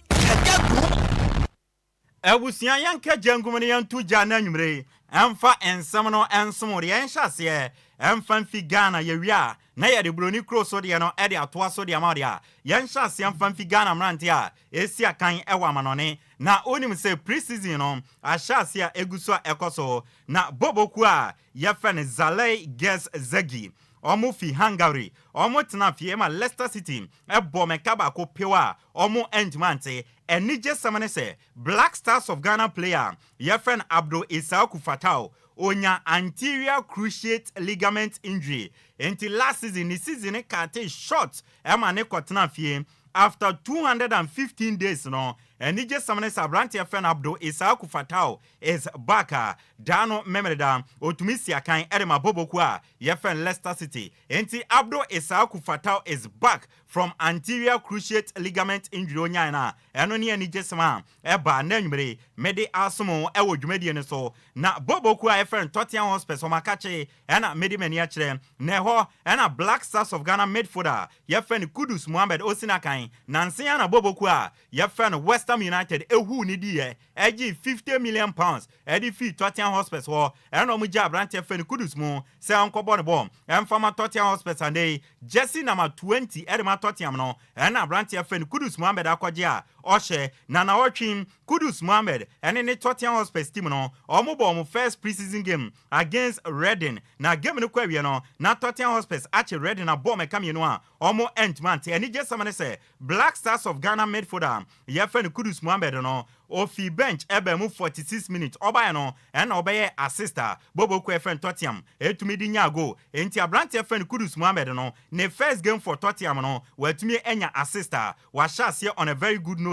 Abusia yanka jangumene yantu jana nwumre emfa ensam no ensom de enhyase emfa mfi Ghana yewia na ye de broni cross de no e de atoa so de amade a yenhyase emfa mfi Ghana mrante a esi akan ewa manone na onim se pre-season no ahyase a eguso ekoso na boboku a yefen Zalei Ges Zegi omo fi Hungary omo tena fie ma Leicester City ebo mekaba ko pewa omo endmante enije samane se Black Stars of Ghana player yefen Adwoa Agyei Sikapa onya anterior cruciate ligament injury enti last season ni season kate short ema ne kotena fie after 215 days no enije samane se brand yefen Adwoa Agyei Sikapa is back dano memreda otumisi akan edema boboku a yefen Leicester City enti Adwoa Agyei Sikapa is back from anterior cruciate ligament injury onya na eno ne enije sama eba na nwumre mede asomo ewo dwumadie ne so na boboku a yefen Tottenham Hotspur makache ena mede mani a kire na ho ena Black Stars of Ghana midfielder yefen Kudus Mohammed Osinakan nansen na boboku a yefen West Ham United ehu ni die eji 50 million pounds edi fi Tottenham Hotspur ho ena mu ja brand yefen Kudus mu se onkobo ne bom emfama Tottenham Hotspur ande jersey number 20 edema Tottenham no ena brand yefen Kudus Mohammed akwaje a ohye na otwim Kudus Mohammed ene ne Tottenham Hotspur team no omo first preseason game against Reading na game no kwawie no na Tottenham Hotspur ache Reading na ball mekame no a omo entmant ene je samane se Black Stars of Ghana midfielder yefen Kudus Mohammed no ofi bench ebe mu 46 minutes oba no ena obeye assista boboku efen Tottenham etumi di nya go enti abrante efen Kudus Mohammed no ne first game for Tottenham no watumi enya assista wa shase on a very good note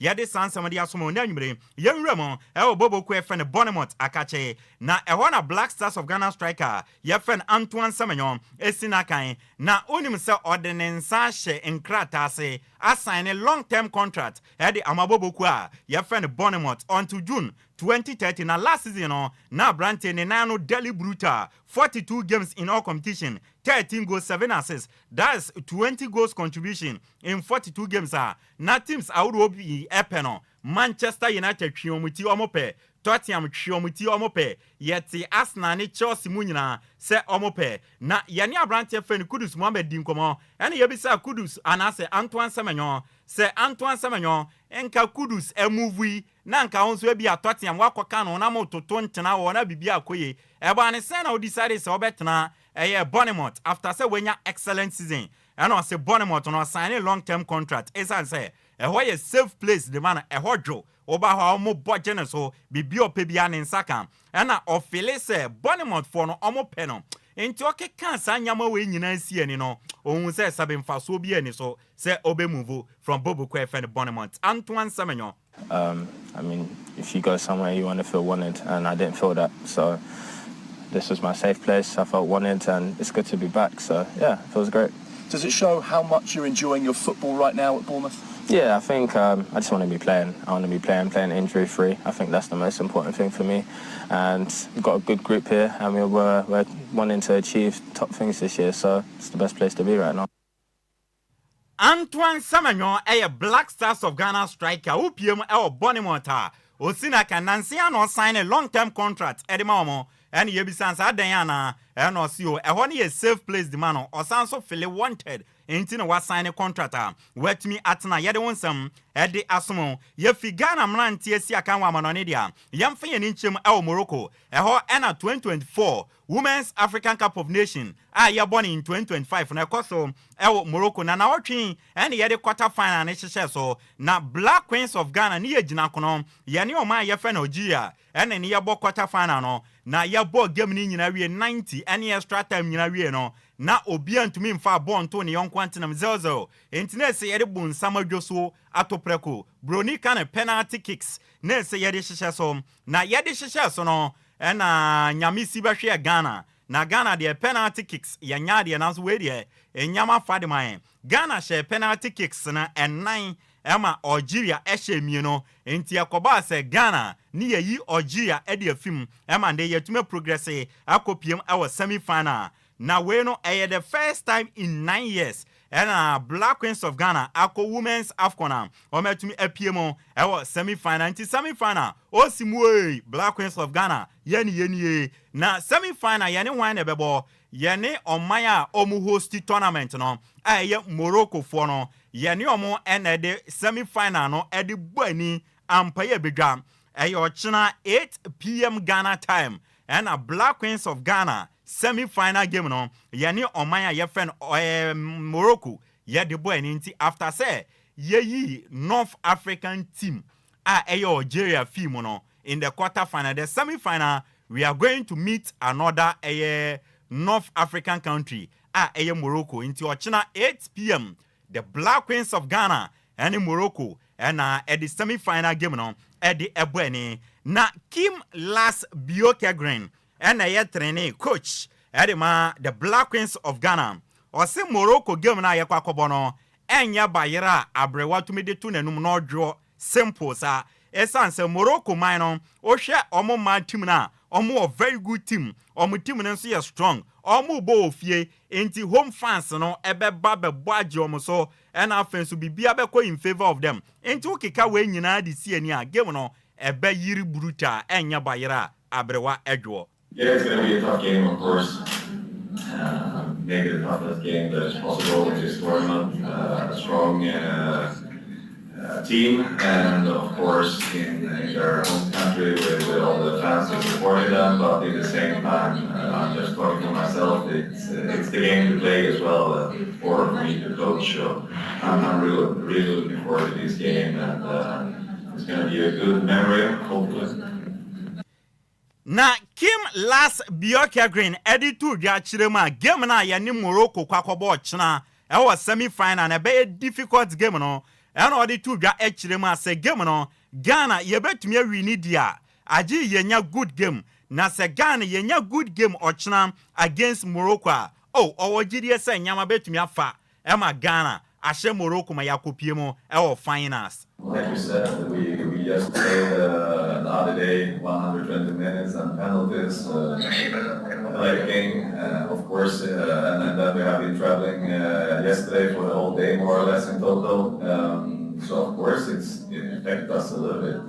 yede sansam de asomo na nwumre yenwremo e boboku efen Bournemouth akache na ehona na Black Stars of Ghana striker yefen Antoine Semenyo esinakan na onim se ordinance hye enkrata se assign a long-term contract edi amaboboku a yefen Bournemouth until June 2030 na last season na brante ne nano Delhi Brutal 42 games in all competition 13 goals 7 assists that's 20 goals contribution in 42 games na teams awuro bi epeno Manchester United twiomuti omope Tottenham twiomuti omope yeti Arsenal ne Chelsea mu nyina se omope na yene abrante fen Kudus Mohammed dinkomo ene yebisa Kudus anase Antoine Semenyo se Antoine Semenyo enka Kudus emuvui na nka honso bi Tottenham wakoka no na mototo ntena wo na bibia akoye eba ne se na o decide se obetena eye Bournemouth after se wenya excellent season and o se Bournemouth no sign a long term contract esan se ehwo ye safe place the man ehwodwo oba ho mo budget so bibi opebia ne nsaka na ofile se Bournemouth for no omo pe no enti okeka sa nyama we nyina sie ni no ohun se sabe mfaso bi ani so se obe move from Bobo Kwefen Bournemouth Antoine Semenyo I mean, if you go somewhere, you want to feel wanted, and I didn't feel that. So this was my safe place. I felt wanted, and it's good to be back. So yeah, it feels great. Does it show how much you're enjoying your football right now at Bournemouth? Yeah, I think I just want to be playing. I want to be playing injury-free. I think that's the most important thing for me. And we've got a good group here, and we're wanting to achieve top things this year, so it's the best place to be right now. Antoine Semenyo, a Black Stars of Ghana striker, UPM Bonimota, Osina Nancy no sign a long-term contract at the moment, and Yebisansa Diana, and Osio, a 1 year safe place the man, or Sanso Philly wanted. Ain't was sign a contract. Wet me at na yede wonsam Eddie Asumo. Ye figana mran TSC akanwa manonidia. Yamfe inchim el Morocco. Eho ena 2024 Women's African Cup of Nations. Ya born in 2025. Na koso el Morocco na watching and yede quarter final na so na Black Queens of Ghana ni ejina kono. Yani oma ye fe na Ogia. Ene ni yabo quarter final no. Na yabo game ni nyina wie 90 any extra time nyina wie no. Na obian to me mfa bon to ne yonkwantenam 0-0 entine se yede bun samadwoso atopreko broni kan penalty kicks na se yede hyehyɛ so na yede hyehyɛ so no na nyamisi bahwe Ghana na Ghana de penalty kicks yanya de na so we de enyama fademan Ghana hye penalty kicks na enan ema Algeria ehye mieno enti yakoba se Ghana ni yi Algeria e de afim ema de yetume progress akopiem awo semi final. Now we know the first time in 9 years and Black Queens of Ghana ako Women's AFCON to me APMO our semi-final semi-final Osimwe Black Queens of Ghana yeni na semi-final yeni wine bebo yeni omaya omu hosti tournament no Morocco for no yeni omo the semi-final no edi bani ampaye bidwa china 8 p.m. Ghana time and Black Queens of Ghana semi-final game no yani omanya ye friend Morocco ye de boy nti after say ye North African team Algeria film no in the quarter final the semi-final we are going to meet another North African country Morocco nti ochina 8 p.m. the Black Queens of Ghana and Morocco and at the semi-final game no at the ebweni na Kim Las Biokegren and a training coach Edema the Black Queens of Ghana or say Morocco game na yakwa kobono enya bayira abrewa to me de tu nanum no draw simple sa esanse Morocco mine o hwe omo man team na omo a very good team omo team no so strong omo bo ofie enti home fans no ebeba bebo age omo so and offense bibia be ko in favor of them enti okika we nyina de sie ni a game no ebe yiri bruta enya bayira abrewa Adwoa. Yeah, it's going to be a tough game, of course. Maybe the toughest game that is possible in this tournament. A strong team, and of course in their home country with all the fans who supported them. But at the same time, I'm just talking for myself. It's the game to play as well, for me to coach. So I'm really looking forward to this game, and it's going to be a good memory, hopefully. Na Kim Las Biokegren editu dia chirema game na ya ni Morocco kwakobo china e was semi final na be difficult game no e na editu dia chirema se game no Ghana ye betumi awini dia Agyei yenya good game na se Ghana yenya good game ochina against Morocco owogidie se nyama betumi afa e ma Ghana ashe Morocco ma yakopiemo e finals. Like you said, we just played the other day 120 minutes and penalties, like a game, of course, and then we have been traveling yesterday for the whole day, more or less in total. So of course it affects us a little bit.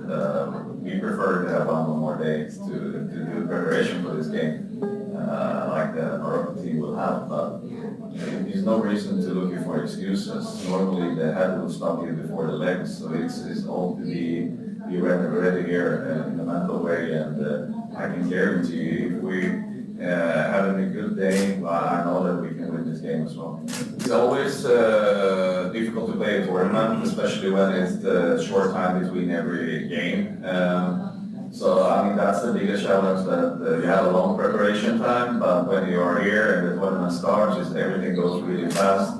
We prefer to have one more day to do preparation for this game, like the Moroccan team will have. But there's no reason to look for excuses. Normally the head will stop you before the legs, so it's all to be ready here in a mental way. And I can guarantee you, if we having a good day, I know that we can win this game as well. It's always difficult to play a tournament, especially when it's the short time between every game. So I mean that's the biggest challenge, that you have a long preparation time, but when you are here and the tournament starts, everything goes really fast.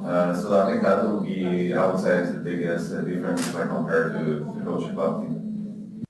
So I think that would be, I would say, is the biggest difference if I compare to coaching club team.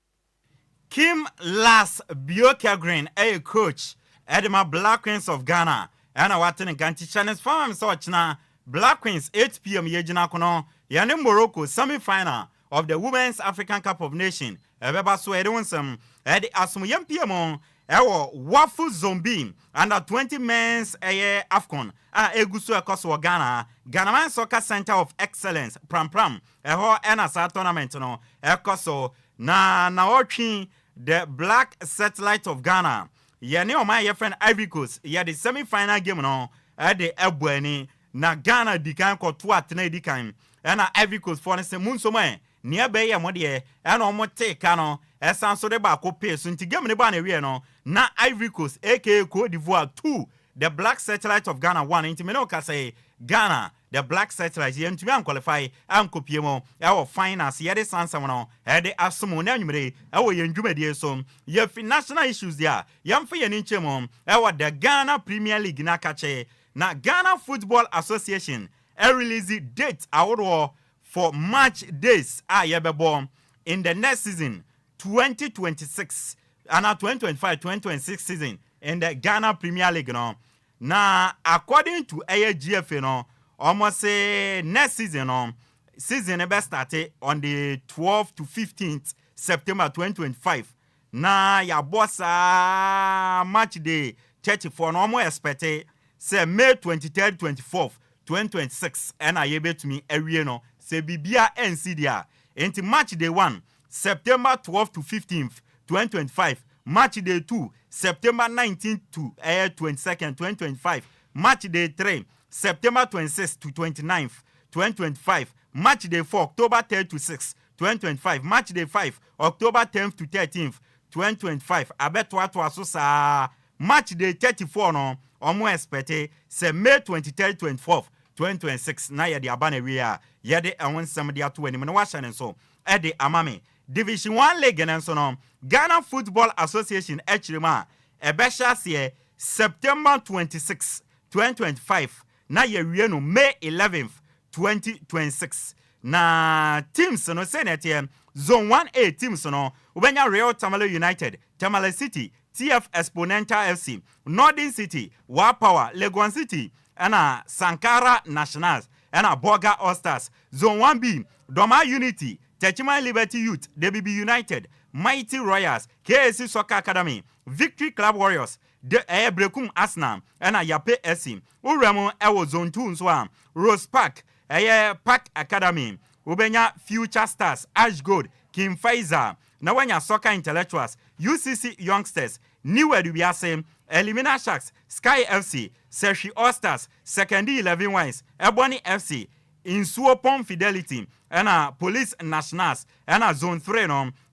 Kim Las Bioka Green, a coach, Edema Black Queens of Ghana, and I want to Ganti Channels Farm Soch na Black Queens 8 p.m. Yejina Kono, Yane Morocco semi-final of the Women's African Cup of Nations. Ebeba so edonsem edi asum yam PM ewo Wafu Zombie under 20 men's AFCON egusu ekoso Ghana Man Soccer Center of Excellence pram eho ena sa tournament no ekoso na otwi the Black Satellite of Ghana yene o my friend Ivory Coast ye the semi-final game no edi ebuani na Ghana dikan ko to atena dikan ena Ivory Coast for se munso man nearby ya modie and almost take no esan so de ba ko pace nti game ne ba na wie no na Ivory Coast aka Cote d'Ivoire 2 the Black Satellite of Ghana 1 nti me no ka say Ghana the Black Satellite ye ntumi an qualify an kopie mo e wo finance ye de sansam no e de asomo na nwumre e wo ye ndwumadie so ye fi national issues dia yam fa ye ni nchemo e wo the Ghana Premier League na kache na Ghana Football Association e release date awodo for match days yebebo in the next season 2026 and 2025-2026 season in the Ghana Premier League no na according to GFA no almost say next season no season be started on the 12th to 15th September 2025 na ya bossa match day 34 no more expected say May 23rd 24th 2026 and ayebe to me ewie no se bibia NCDA enti match day 1 September 12th to 15th 2025 match day 2 September 19th to 22nd 2025 match day 3 September 26th to 29th 2025 match day 4 October 3rd to 6th 2025 match day 5 October 10th to 13th 2025 abeto ato aso sa match day 34 no omo expect say May 23rd 24th 2026 na yede abana wi yede enwonsam de ato anim na wahye so ede amame Division 1 League nenso no Ghana Football Association echirima ebesha se September 26 2025 na yewie no May 11th 2026 na teams no senate zone 1A teams no ubenya Real Tamale United, Tamale City, TF Exponential FC, Northern City, Wa Power, Legon City, and Sankara Nationals, and Boga All-Stars. Zone 1B, Doma Unity, Techima Liberty Youth, DBB United, Mighty Royals, KSC Soccer Academy, Victory Club Warriors, Brekum Asnam, and Yape SC, Uremo Ewo Zone 2 Swam, Rose Park, Park Academy, Ubenya Future Stars, Ash Gold, Kim Pfizer, Nawanya Soccer Intellectuals, UCC Youngsters, New Edubiase, Elimina Sharks, Sky FC, Sershi All-Stars, Secondary 11 Wines, Ebony FC, Insuopon Fidelity, and Police Nationals, and Zone 3,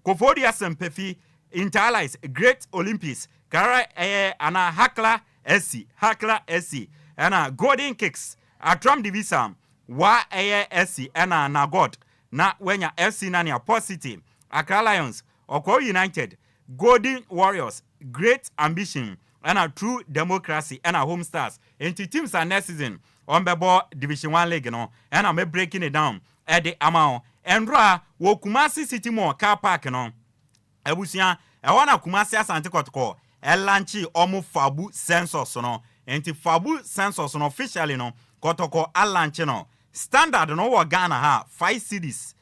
Kofodia Sempefi, Interallies, Great Olympics, Kara and Hakla SC, and Golden Kicks, Atram Divisam, Wa SC, and Nagod, na Wenya FC Nania Positive, Accra Lions, Oko United, Golden Warriors, Great Ambition, and True Democracy, and Home Stars. Into teams are next season on the Division 1 League, and I'm breaking it down at the amount. And wo Kumasi City Mall car park, Ebusia, I want a Kumasi Asante Kotoko, Elanchi Omu Fabu Census, Enti Fabu Census, officially, Kotoko Alanchino. Standard no Ghana ha 5 cities.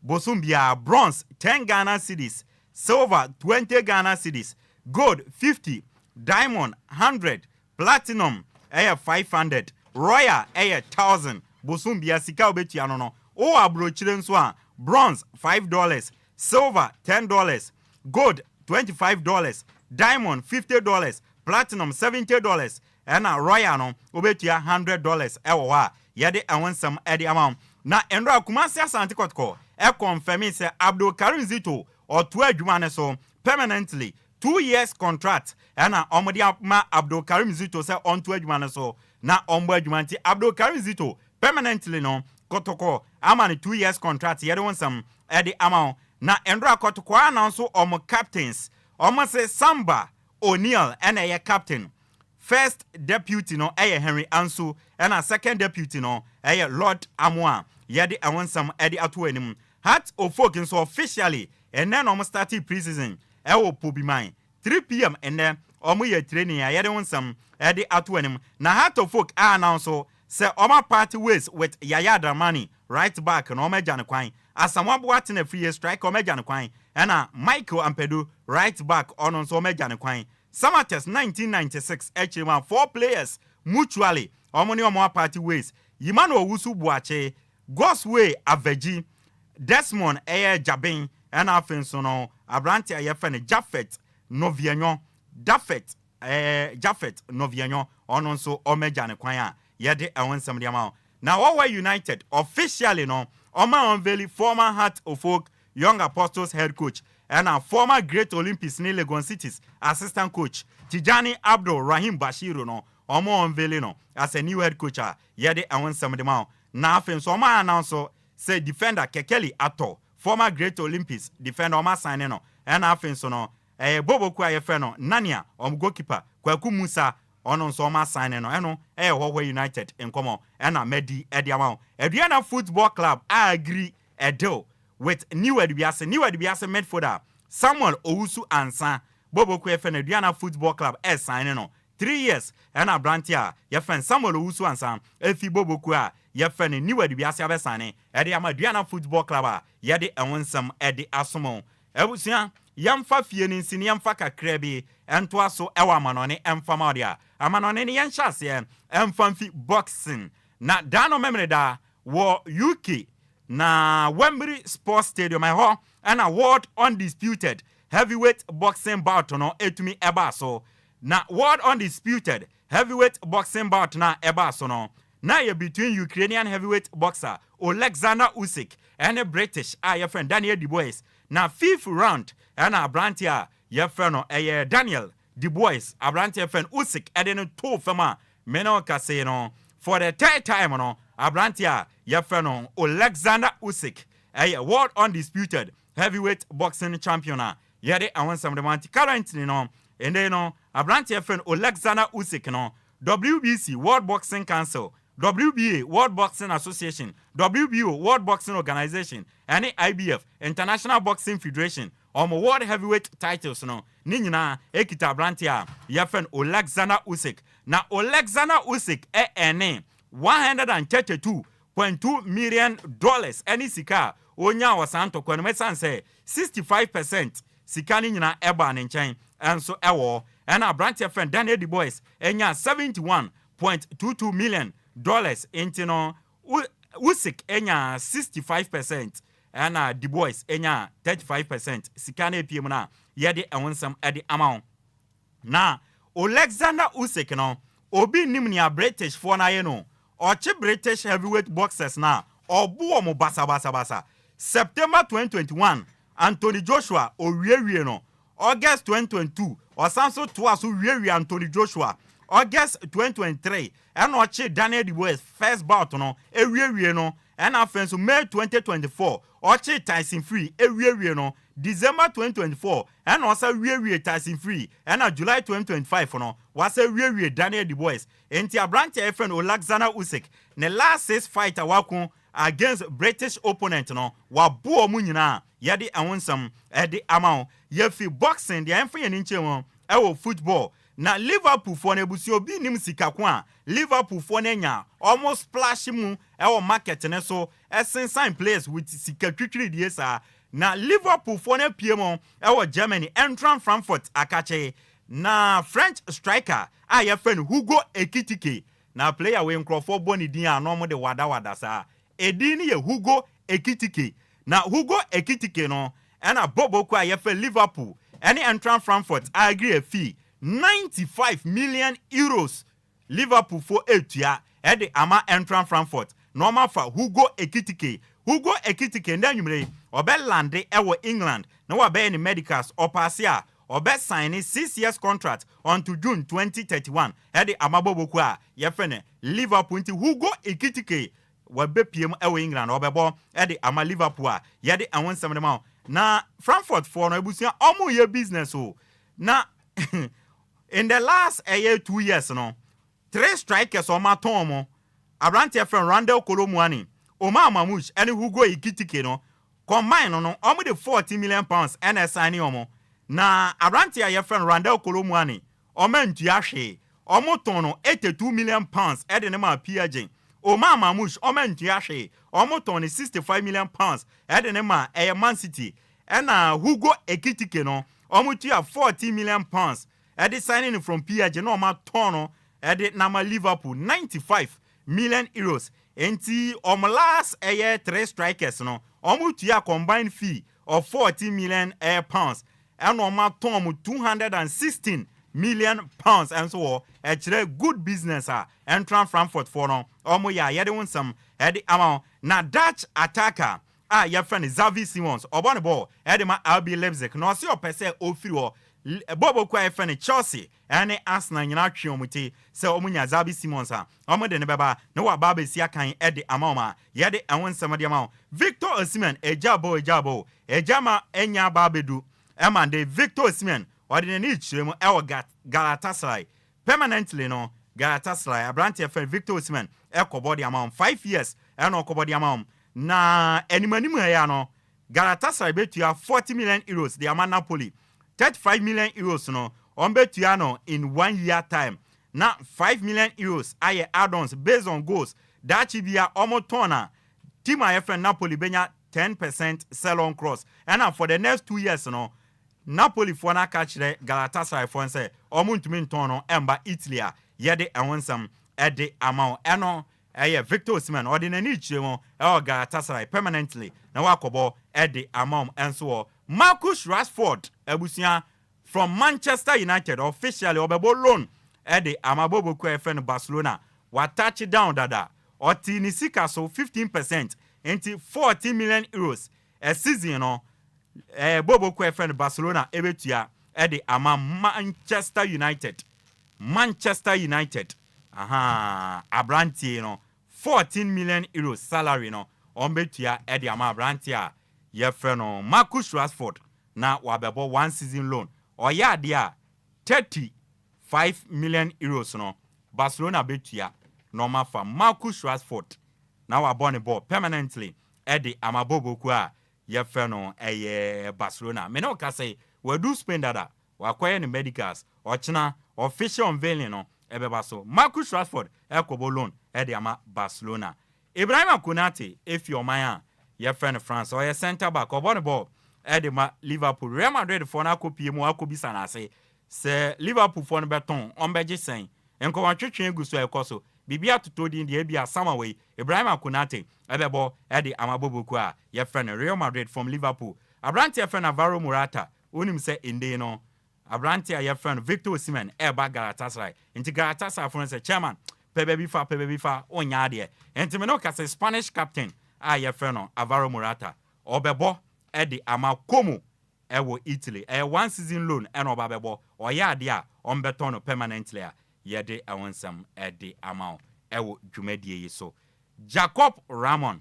Bosumbia bronze 10 Ghana cedis, silver 20 Ghana cedis, gold 50, diamond 100, platinum 500, royal 1000. Bosumbia sika obetia no. O abrochire nso a bronze $5, silver $10, gold $25, diamond $50, platinum $70, and royal no obetia $100 ewo ha. Yede awonsam edi amount na enro Kumasi Asante Kotoko e confirm say Abdul Karim Zito or to adwuma so permanently 2 years contract na omodi ma Abdul Karim Zito say on to adwuma so na ombo adwuma nti Abdul Karim Zito permanently no Kotoko amani 2 years contract yede wonsam edi amount na enro Kotoko announce captains say Samba O'Neal and a captain first deputy no Henry Anso and a second deputy no Lord Amwa yɛde awonsam ɛde ato anim Heart of Folk nso officially and then almost started pre-season ɛwɔ Pobiman 3 p.m. and then yɛ training a yɛde wonsam ɛde ato anim na Heart of Folk announce say Oma party ways with Yaya Dramani right back no Omega kwan Asamoah Boateng a free strike Omega kwan and Michael Ampedu right back on so Omega kwan Samates 1996 actually 4 players mutually Oma party ways Yimano Owusu Boakye Gosway Aveji Desmond Jabin and afenso no Abrante ayefene Jaffet Novianyo Jaffet Novianyo on so Omega kwan yede awonsam de amount. Now our United officially no Oma unveil former Heart of Folk Young Apostles head coach and a former Great Olympics ni Legon Cities assistant coach Tijani Abdul Rahim Bashiru no Oma unveil no as a new head coach yede awonsam de amount. Na afen so Oma announce say defender Kekeli Ato former Great Olympics defender Oma sign no and afen so no Bobo kwa yefe no Nania goalkeeper Kwaku Musa ono so ma sign no eno Howe United enkomo ena medi ediamao Aduana Football Club agree a deal with New Edibiase midfielder Samuel Owusu Ansa Bobo Kwefe na Aduana Football Club sign no 3 years ena Brantia yefen Samuel Owusu Ansa efi Bobo Kwa yefen New Edibiase abesane ediama Aduana Football Club yede enwonsam edi asomo ebusia yamfa fie ni nsini yamfa kakra bi ento aso ewa manone emfa maodia amanone ni yenhyase emfa mfi boxing na dano memre da wo UK na Wembley Sports Stadium ho and a world undisputed heavyweight boxing bout no etumi eba so na world undisputed heavyweight boxing bout na eba so no na ye between Ukrainian heavyweight boxer Alexander Usyk and a British your friend Daniel Dubois na 5th round and Abrantia your friend Daniel Dubois Abrantia friend Usyk and two fema meno kase no for the third time no Abrantia your friend Alexander Usyk a world undisputed heavyweight boxing champion yede awon some the manti currently no and then no Abrantia friend Alexander Usyk no WBC World Boxing Council WBA World Boxing Association, WBO World Boxing Organization, and IBF International Boxing Federation World Heavyweight titles no. Ninyina ekita brantia yefen Alexander Usyk. Na Alexander Usyk $132.2 million any sika onya wasanto kwanu mesanse 65% sika ninyina eba ne nchen enso ewo ena brantia friend Daniel Dubois enya $71.22 million into Usyk enya 65% and Dubois enya 35% sikane pm na yede awonsam ede amount na Alexander Usyk no obi nimnia British for na ye no ochi British heavyweight boxers na obo mo basa September 2021 Anthony Joshua owie no August 2022 osanso to aso wie Anthony Joshua August 2023 and ochi Daniel Dubois first bout no ewie no and afenso May 2024 ochi Tyson Fury ewie no December 2024 and also wie Tyson Fury and July 2025 no was wie Daniel Dubois enti Abrantia friend Alexander Usyk ne last 6 fight awako against British opponent no wa bo mu nyina yede awonsam ede amount yefi boxing de enfa ye nchemo ewo football na Liverpool for nebusi obi nim sika kwa Liverpool for nenya almost splash mu ewo market ne so sign players with sika twitwiri die sa na Liverpool for ne piemo ewo Germany Eintracht Frankfurt akache na French striker your friend Hugo Ekitike na player we nkrofo boni din anom de wada sa edin ye Hugo Ekitike na Hugo Ekitike no na bobo kwa your friend Liverpool any Eintracht Frankfurt agree a fee 95 million euros Liverpool for etua ede ama Eintracht Frankfurt normal for Hugo Ekitike ndanyumre obelande ewo England na wabe ni medicals opasia obe sign 6 years contract until June 2031 ede amaboboku a yefene Liverpool nti Hugo Ekitike wabe piem ewo England obebo ede ama Liverpool a yede awonsam dem na Frankfurt for no ebusia omo ye business o na in the last 2 years no 3 strikers on my tomo Abrantia from Randall Kolomuani Oma Mamush and Hugo Ikitike no combine no almost £40 million and a signing omo na Abrantia your friend Randall Kolomuani Omen Tiashe Omotono £82 million Edenema PJ Oma Mamush Omen Tiashe Omoton 65 million pounds Edenema Man City and Hugo Ikitike no Omutia 40 million pounds Edi signing from PJ no ma tono Edi nama Liverpool 95 million euros. Enti last 3 strikers no omutia combined fee of 40 million pounds and oma tom 216 million pounds and so a good business entran Frankfurt for no omo ya yede won some edi amount na Dutch attacker your friend Xavi Simons obon ball edema RB Leipzig no se opese ofiri Bobo kwa friend Chelsea ene Arsenal nyina twe omuti se omunya Xavi Simons omo de ne beba ne wa baba sia kan edi amama yede enwon sem de amount Victor Osimhen ejabo ejama enya babedu emande Victor Osimhen odi ne chiremu ewo Galatasaray permanently no Galatasaray Abrantia friend Victor Osimhen ekobodi amount 5 years eno okobodi amount na enimanimu ya no Galatasaray betua 40 million euros the amount Napoli 35 million euros no on betua no in 1 year time na 5 million euros aye add-ons based on goals that chibia omotona team IFN Napoli benya 10% sell on cross and for the next 2 years no Napoli for na catch the Galatasaray for say omuntumi ntono emba Italy yede enwonsam ede amount eno Victor Osimhen ordinary chemo Galatasaray permanently na wakobo ede amount enso Marcus Rashford ebusia from Manchester United officially obebo loan ede amabobo kwa FN Barcelona wa touch down dada oti ni sika so 15% into 40 million euros a season no bobo kwa FN Barcelona ebetua ede ama Manchester United Abrantie no 14 million euros salary no ombetua ede ama Abrantie ye freno Marcus Rashford na wabebo 1 season loan oya dia 35 million euros no Barcelona betua normal for Marcus Rashford na wabone ball permanently ede ama bobo kwa ye freno Barcelona me no ka say we do spend that wakoye ni medicals ochina official unveiling no ebeba so Marcus Rashford ekobo loan ede ama Barcelona Ibrahima Konate if your man your friend France or your center back obon ball ede ma Liverpool Real Madrid for na kopie mu akobisa na se Liverpool for no beton ombeje sen enko watwetwe guso ekoso bibia totodi ndi ebia samaway Ibrahima Konate ebebo ede ama boboku a your friend Real Madrid from Liverpool Abrante your friend Alvaro Morata onim se inde no Abrante your friend Victor Osimhen eba Galatasaray inti Galatasaray for say chairman pebebi fa onya de enti me no ka say Spanish captain your friend Alvaro Morata obebo edi ama komo ewo Italy 1 season loan eno babebo oya de a ombetono permanently a yede awonsam edi ama ewo dwumadie yi so Jacob Ramon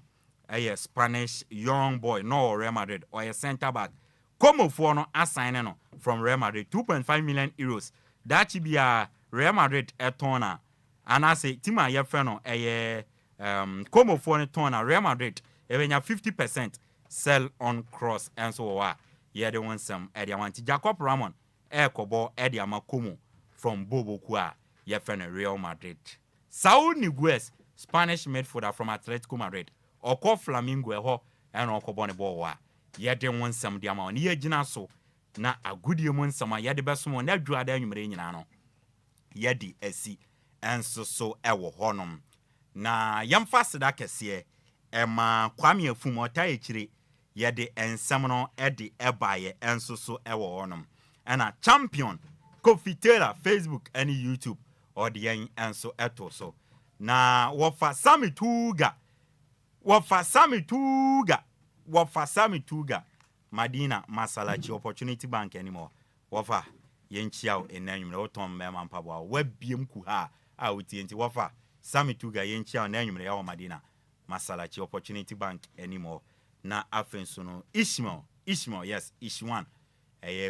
Spanish young boy no Real Madrid or center back Como for no assign no from Real Madrid 2.5 million euros that should be a Real Madrid etona and I say tima ye freno Como for no tona Real Madrid evenya 50% sell on cross and so ye de want some ediamanti Jacob Ramon kobo ediama Como from Bobo Kwa ye freno Real Madrid Saul Niguez Spanish midfielder from Atletico Madrid oko Flamingo and okobone ball wa yede won some de amount ye gina so na agudie mon sama yede beso na adwuada anwumre nyina no yede asi enso so ewo honom na yamfa seda kese ema kwame afum ota ekire yede ensam no ede ebaye enso so ewo honom na champion Kofitera Facebook and YouTube odiyen enso eto so na wofa Sammy Tuga Madina Masalachi Opportunity Bank anymore wofa yenchiao enanyumre otom mema mpabwa webiem ku ha awuti enti wofa Sammy Tuga yenchiao enanyumre ya Madina Masalachi Opportunity Bank anymore na afenso no Ishmael yes Ishwan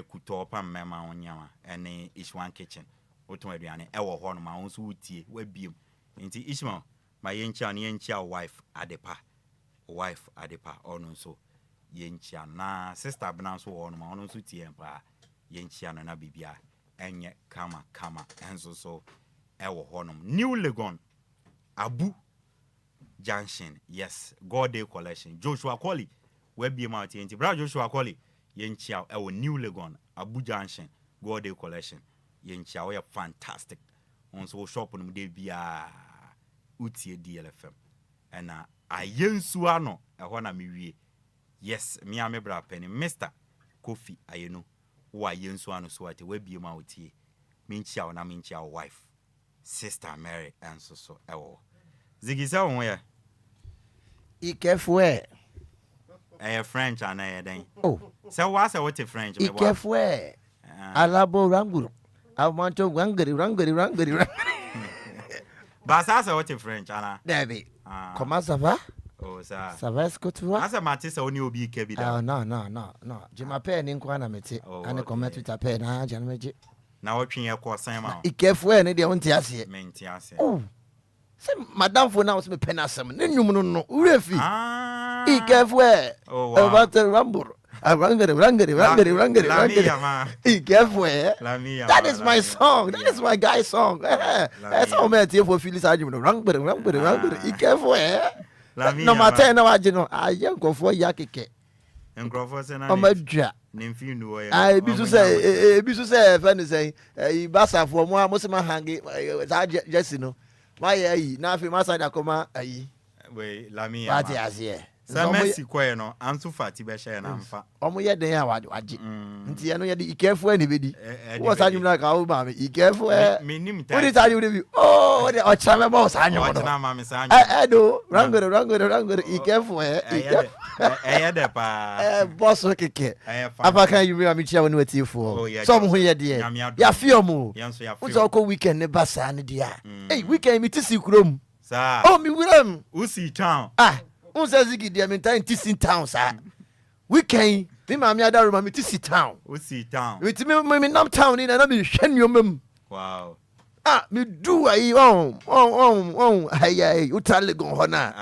kutopa mema onyama ene Ishwan kitchen woto aduane ewo ho no ma won so utie wabiem nti Ishmael ma yenchia wife adepa ono so yenchia na sister bna so wo no ma ono so tie pa yenchia no na bibia enye kama enso so ewo ho no New Legon Abu Junction, yes, God Day Collection. Joshua Kwali, webiem out here. Brother Joshua Kwali, yenchia ewo New Legon Abu Junction, God Day Collection. Yenchia we fantastic. On so shop on de bia utie DLFM. And ayensu ano ehɔ na mewie. Yes, me a me bra penny Mr. Kofi ayenu. Wo ayensu ano so ate webiem out here. Minchia na minchia wife. Sister Mary and so ewo. Zigisa onwe Ikefwe. French and then. Oh. So what's what French? Ikefwe. Alabo ranguru. I want to ranguri. But that's what French, Anna. Debbie. Comment ça va? Oh, ça. Ça va ce que tu vois? As a matisse on you be kebi. Oh no. Je m'appelle Ninkwana meti. Ane comment tu t'appelles na janmeji. Na watching your course ma. Ikefwe ne de onti ase. Menti ase. Oh. Say madam for now me penasem. Ne nyum no urefi. Ikefwe. Oh wow. About the rumble. Rangere. That is my song. That is my guy's song. That's how me tie for Phyllis argument. Rangere. Ikefwe. No matter na waje no. Ayenkofo yakeke. Enkofo se na. Omadwa. Nemfi nu oye. Ai bisu say fan say basafo mo amosema hangi za Jesse no. My ayi na afi masa da koma ayi. We Lamia. What is here? Sa Messi kwe no antu fati be hye na mfa. Omo ye den ya waje. Nti ye no ye di Ikefwe ni bedi. Wo sa nyum na ka wo ba me Ikefwe. Me nim ta. Wo di ta you bi. Oh, de o cha me ba sa nyum no. Na ma me sa nyum. Do rangere Ikefwe. Eye de pa. Boss keke. Apakan you me chia woni watifo. Some ho ye de. Ya fio mu. Wo so ko weekend ne ba sa ne dia. Hey, weekend mi tisi kurom. Sa. Oh, mi wuram. Usi town. Unzazigi dia mentain tisi town sa. Weekend me ma mi adaru ma mi tisi town. Usi town. Me nam town ni na mi hwe nyomam. Wow. Me do ayi ayi utale gon ho na.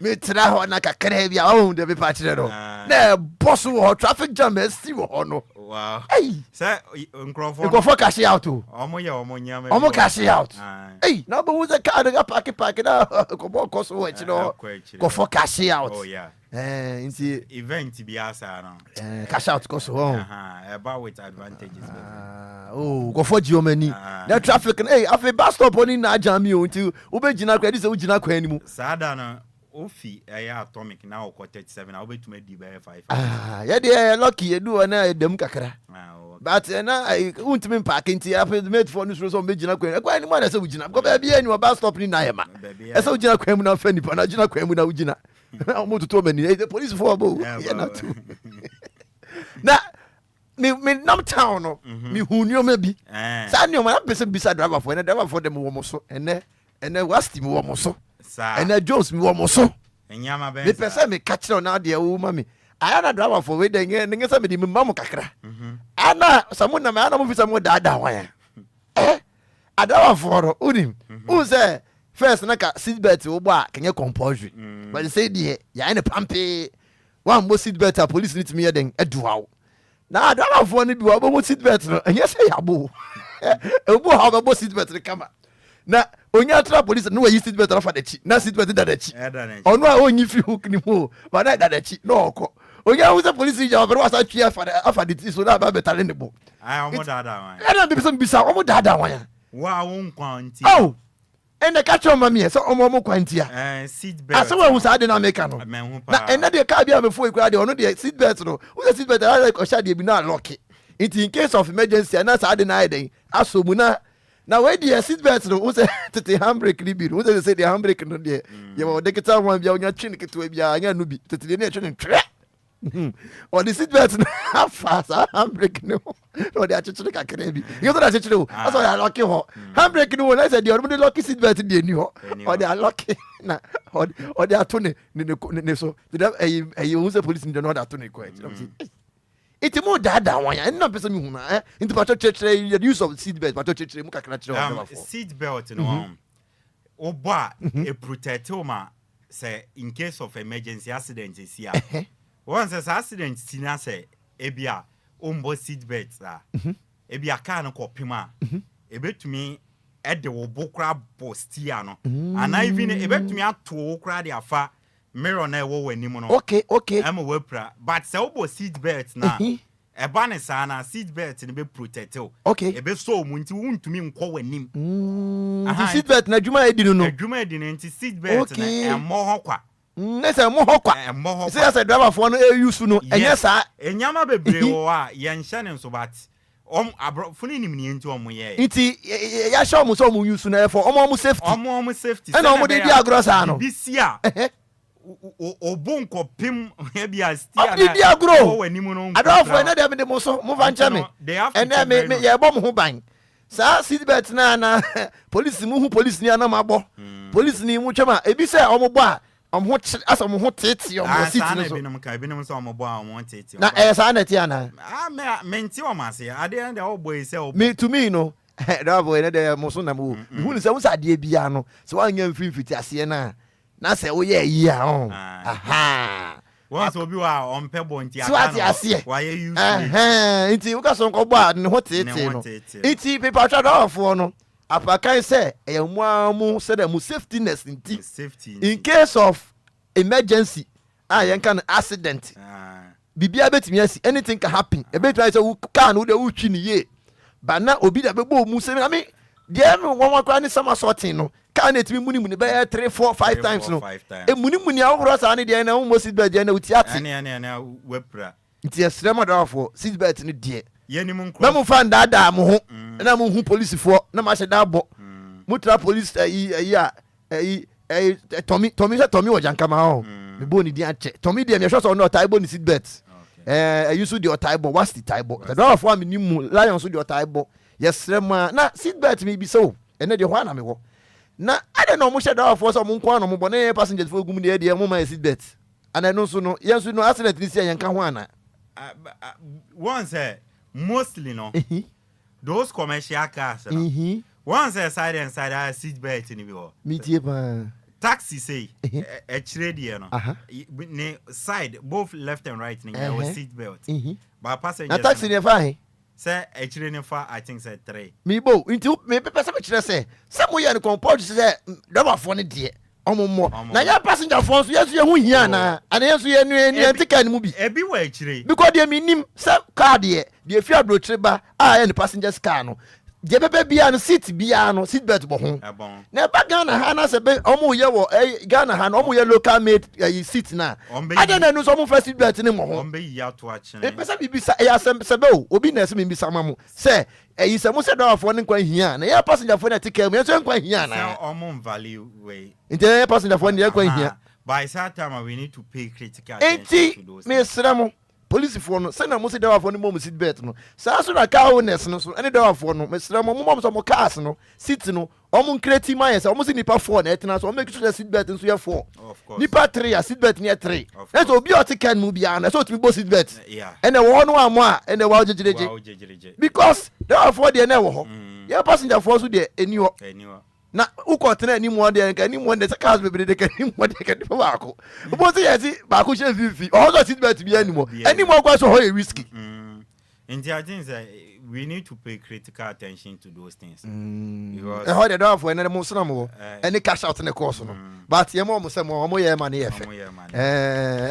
Me tra ho na kakra bia de be pa kire no. Na boss wo traffic jam esti wo no. Wow. Hey. Say Nkrofo cash out o. Omo nyame. Omo cash out. Hey, na bo uze car ga park na ko bo ko so we no. Ko for cash out. Oh yeah. Inti event bi asa no. Cash out ko so. About with advantages. Go for Germany. Na traffic hey, afi bus stop oni na jam o nti wo be gina kwa dise wo gina kwa ni mu. Sada no ofi atomic na okọ 37 na obetuma di be 5. Ya de lucky edu na edem kakra. But na untimi park nti afi mate for no so be gina kwa ni mu na se wo gina. Go ba bia ni bus stop ni na yema. Ese wo gina kwa mu na fa ni pa na gina kwa mu na wo gina. Omo to mani the police for bo. Ya na tu. Na me nam town no me hunyo ma bi sa ne o ma pese bisa driver for dem wo mo so ene wasti me wo mo so ene Jones me wo mo so enyama be me pese me catch na de wo ma me aya na driver for we den nge sa me di me mam kakra ana samu na me ana mo bisa mo dada wan adawa for unim say first na ka seat belt wo ba kenye compulsory but say die ya ene pampe one mo seat belt police need me den Adwoa na dala fo ni bi wo bo seat belt no enye say yabo obo ha bo seat belt kama na onya tra police no yi seat belt na fa da chi na seat belt da da chi ono a onyi fi hook ni mo ba na da chi no okọ onya wo say police ja obere wasa twa afa de ti so na ba betale ne bo omo dada wan na be bisa omo dada wan wa won kwanti oh ene ka choma me so omo kwantia seat belt asa wa hu sa de na America no na ene de ka bia me fo ikura de ono de seat belt no wo seat belt ala ko sha de bi na lock it in case of emergency na sa de na den aso mu na we de seat belt no wo say tete handbrake ni bi wo say the handbrake no de ye wo de kita wan bia onya twi ne keto bia anya no bi tete ne twi ne twa or the seat belt no fast handbrake no or the achichiri kakere bi you don't achichiri o that's why I lock it ho handbrake no na say the order lock seat belt dey ni ho or they lock na or they atone ne so the you use police in the order atone ko It's more dada one, and no person who into the use of seat belt, but seat belt no oba a protectoma say in case of emergency accident is here. Once as accident sina say ebia umbo seat belts ebia car no kopima ebetumi e de wo bokra postia no and even ebetumi ato okra de afa mirror na wo wani mu no okay am wepra but say obo seat belt na e ba ne sana seat belt ne be protect o okay e be so mu nti wuntumi nkọ wanim seat belt na adwuma edi no adwuma edi ne nti seat belt na e mo ho kwa nese mo ho kwa say as driver for no e use no enye sa enyama bebre wo a ye nhye ne so bat funi nim ni enti omo ye nti ya show mo so mo use na for omo safety and omo dey agro no bisia obonko pim ebia stia na dey agro wanimu no adofo na dem de mo so mo van chame and me ye bom ho ban sa seatbelt na police mu hu police ni ana mabo police ni mu chama ebi se omo bo a omo asa omo ho tete omo seat no so ebinum so omo bo a omo tete na sa na tie ana me nti o ma se ade and o boy se me to me no that boy na dey mo so na mo hu ni se wo sa ade bia no se wa nya mfimfiti ase na se wo ye yi a aha once obi wa on pebo nti aka wa ye use nti wo ka so nko bo a ne ho tete no nti people try to for no Apakan say e mu say the safety ness nti in case of emergency yen kan accident bibia betimi asi anything can happen e betimi say wo car no de wo twi ni ye ba na obi da bebo mu say I mean there me won kwa ni sama sorting no can it be muni be 3 4 5 times no e muni awro sa ne de na wo sit belt de na uti ati ne wepra nti esrema da for sit belt ne de ye ni mun na mu fan da mo ho na mu hu police fo na ma she da bo mu tra police Tommy wo jankama ho me bo ni di ache Tommy de me hwe so no taibo ni sit belt you so the taibo what's the taibo the door for me ni mu lion so the taibo yesrema na sit belt me bi so ene de ho na me wo na I don't know mo she da for so mo nko no mo bone passengers for gum de de mo ma sit belt and I know so no yes no accident ni sia yanka ho ana once mostly no those commercial cars once side and side seat belt ni bi ho me tie pa taxi say a trade no ne side both left and right ni seat belt but passengers na taxi ne fa say a trade fa I think say 3 me bo into me pepesa me kire say mo ye no comport say driver for ne de omo na ya passenger for so yesu ye hu hia na ana yesu ye nu antika ni mu bi ebi wa akire because de me nim say car de fi abrochire ba a ye passengers car no de bebe bia no seat bia no seat belt bo ho na ba Ghana ha na se be omo ye wo Ghana ha no omo ye local made seat na ada na no so omo first seat belt ni mo ho ombe yi ato a chene e pesa bibi sa ya sebe o obi na se bibi sa mamu se se mo se do for ne kwa hia na ya passenger for na ticket mo so kwa hia na omo value way inte passenger for ne kwa hia by that time we need to pay critical attention to those me sremo police for no say na mo se do for ne mo seat belt no sa so na car owners no so any do for no me sremo mo so mo cars no seat no omo creative man say omo se nipa 4 na etina so make sure seat belt so ye 4 nipa 3 seat belt ne 3 and so obi o ticket mu bia na so to be seat belt and wo no amo a and wo jejereje because there for there na wo ho ya passenger for so there eniwo na uko tena ni mo de ka ni mo de cars bebre de ka ni mo de ka ba ko bo se yesi ba ko she fifi o so seat belt bia ni mo kwa so ho e risky and I think that we need to pay critical attention to those things because how the door for any mo so mo any cash out in the course no but ye mo say mo ye ma na ye fe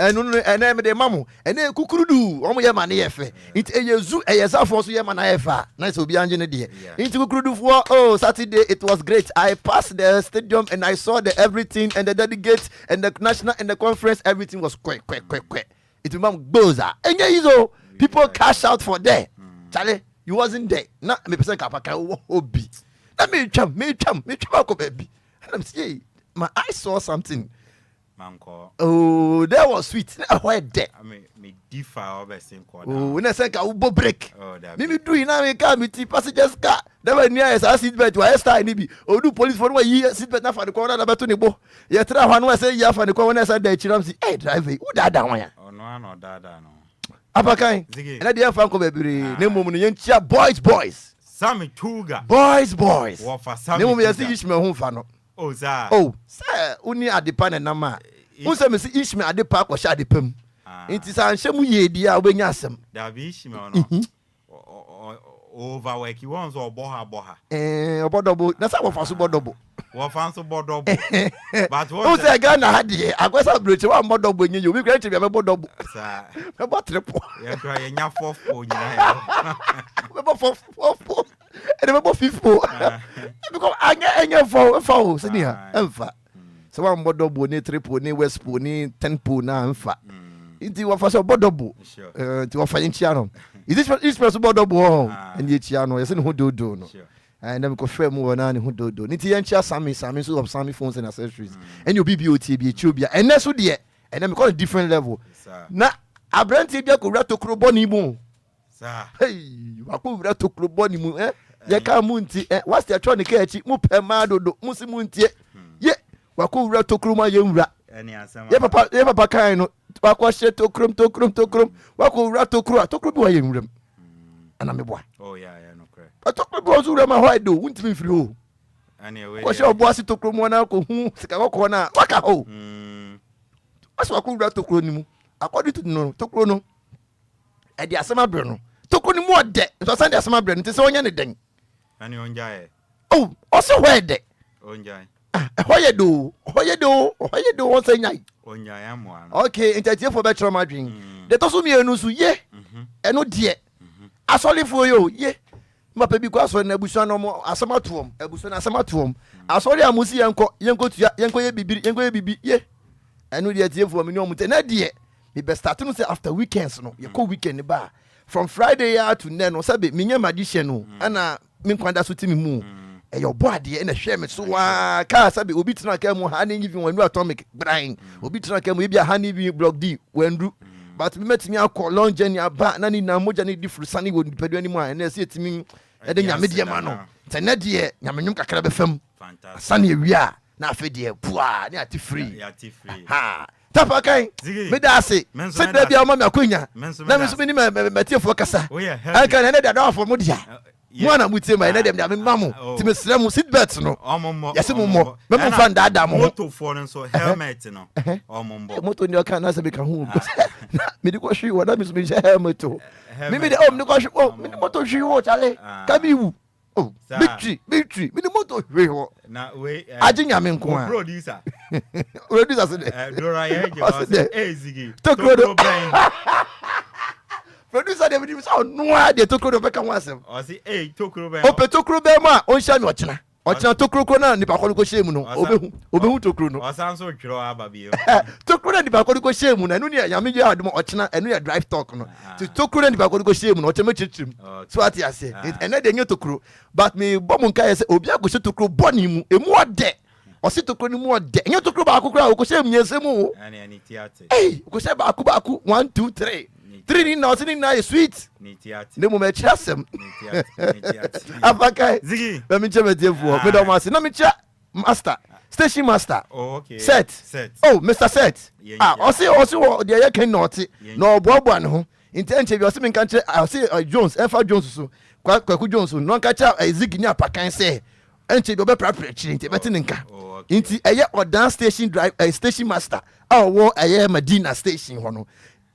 enu me de mamu ene kukurudu mo ye ma na ye fe it eyezu eyeza for so ye ma na ye fa na so obi anje ne de it kukurudu for oh Saturday it was great I passed the stadium and I saw the everything and the delegates and the national and the conference everything was quick it mam gboza enye izo people cash out for there Charlie you wasn't there na me person Apakan obi na me twam ko baby and I'm say my I saw something manko oh that was sweet why there me differ over same corner oh na say ka ubo break me do na me car me ti passengers car that was near as seat belt wa style ni bi odu police for wa yi seat belt na fa the corner na beto ni bo ye tra hwan wa say ya fa the corner na say da chiram si driver who da wan ya ono ano da no Apakan. And I didn't find Kobebri. Name woman yenchia boys. Sammy Tuga. Boys. Wafa Sammy. Name woman see Ishmael home fano. Oh, sir. Oh, sir. Uni adipan and nama. Unse me see Ishmael adipa kwa shadi pem. Inti sa nshemu ye dia obenyasem. Dabi Ishmael no. Overwork you want or boha. Obodobo. Na sa wafa bodobo. Wafa so bodobo. But what say Ghana hadi akwesa broche wa bodobo nyi you be great to be bodobo. Sir. Me bo trepo. Ya try nya fofo nyina. Me bo fofo. E me bo fifo. Because anya fo senior. Emfa. So wa bodobo ni trepo ni westpo ni tenpo na emfa. Inti wafa so bodobo. Ti wafa nchia no. Is this person bodobo and ye chia no yesi ho dodo no. And then go frame mo na ni ho dodo. Nti ye nchia Sammy so of Sammy phones and accessories. And your BBOT be chubia. And neso de and then we call a different level. Na abrante bia ko rato krobo ni mu. Sir. Hey, wa ko rato krobo ni mu ye ka mu nti what's the electronic echi mu pema dodo mu si mu ntie. Ye wa ko rato kromo ye nwura. Ye papa kan no wakwa she tokrom wako ura tokro bi wa yenwrem ana meboa. Oh yeah no correct. Tokro bi ozura ma hwa do wuntimi firi ho anyway ko she obo asi tokro mo na ko hu sika ko na waka ho aso wako ura tokro ni mu according to no tokro no e di asema bre no tokro ni mu ode so san di asema bre no te se onya ne den ani onjae oh also where de onjae hoye do won say nyai onya ya mo an okay intertie for better madwin de to so mienu so ye eno de asolifo yo ye mapa bi kwa so na abusuan no mo asamatuom abusuan asamatuom asori amusi yenko tua yenko ye bibi ye eno de tie for me no mute na de me be start no say after weekends no ye ko weekend ba from Friday ya to then no sabe me nya magician no ana me kwanda so timi mu your body and a shame so ka sabi obi tena ka mu ha na even when atomic brain obi tena ka mu e bia ha na bi block D wendu but me metimi akọ long journey aba na ni na moja ni different sani wo nipadua ni mu a na se etimi e de nyame de ma no tena de nyame nyum kakra be fam sani ewia na afi de pua ni ati free ha tapa kai me da se se da bia ma me akonya na me so me ni me tiefo kasa aka na da da fo mo dia Mwana mutema ene dem da me mamu ti me srem sit bet no yesi mo me mo fan da da mo moto for no so helmet no omombo moto ni aka na se be ka hu me di ko hwi wo da me so me helmet o me de me di ko hwi o me moto hwi wo chale ka bi wu oh victory me di moto hwi wo na we ajinya me nko a producer se de Dora ye zigi to producer de bi so no de tokro be kan wasem o si tokro be o pe tokro be ma o hia mi ochina tokro ko na nipa ko shemu no obehu tokro no o san so twiro aba bi tokro na nipa ko shemu na enu ne ya me je adom ochina enu ya drive talk no ti tokro na nipa ko shemu no o chema chichim so ati ase ene de nye tokro but me bom nka ye se obi agoshi tokro boni mu emu ode o si tokro ni mu ode nye tokro ba akokra o ko shemu nyesemu ani tiate ko she ba aku 1 2 3 3 ni no sini na sweet ni tiate ne mo me chasem ni tiate Apakan zigi be mi cheme defu me do ma se na mi cha master station master okay set oh Mr. Set o si de ye ken not no oboabo an ho intenche bi o si mi kan che o si Jones Efa Jones so kwaku Jones no kan cha zigi ni Apakan se enche bi o be prapre chiri nti beti nka nti eye odan station drive station master wo eye Medina station ho no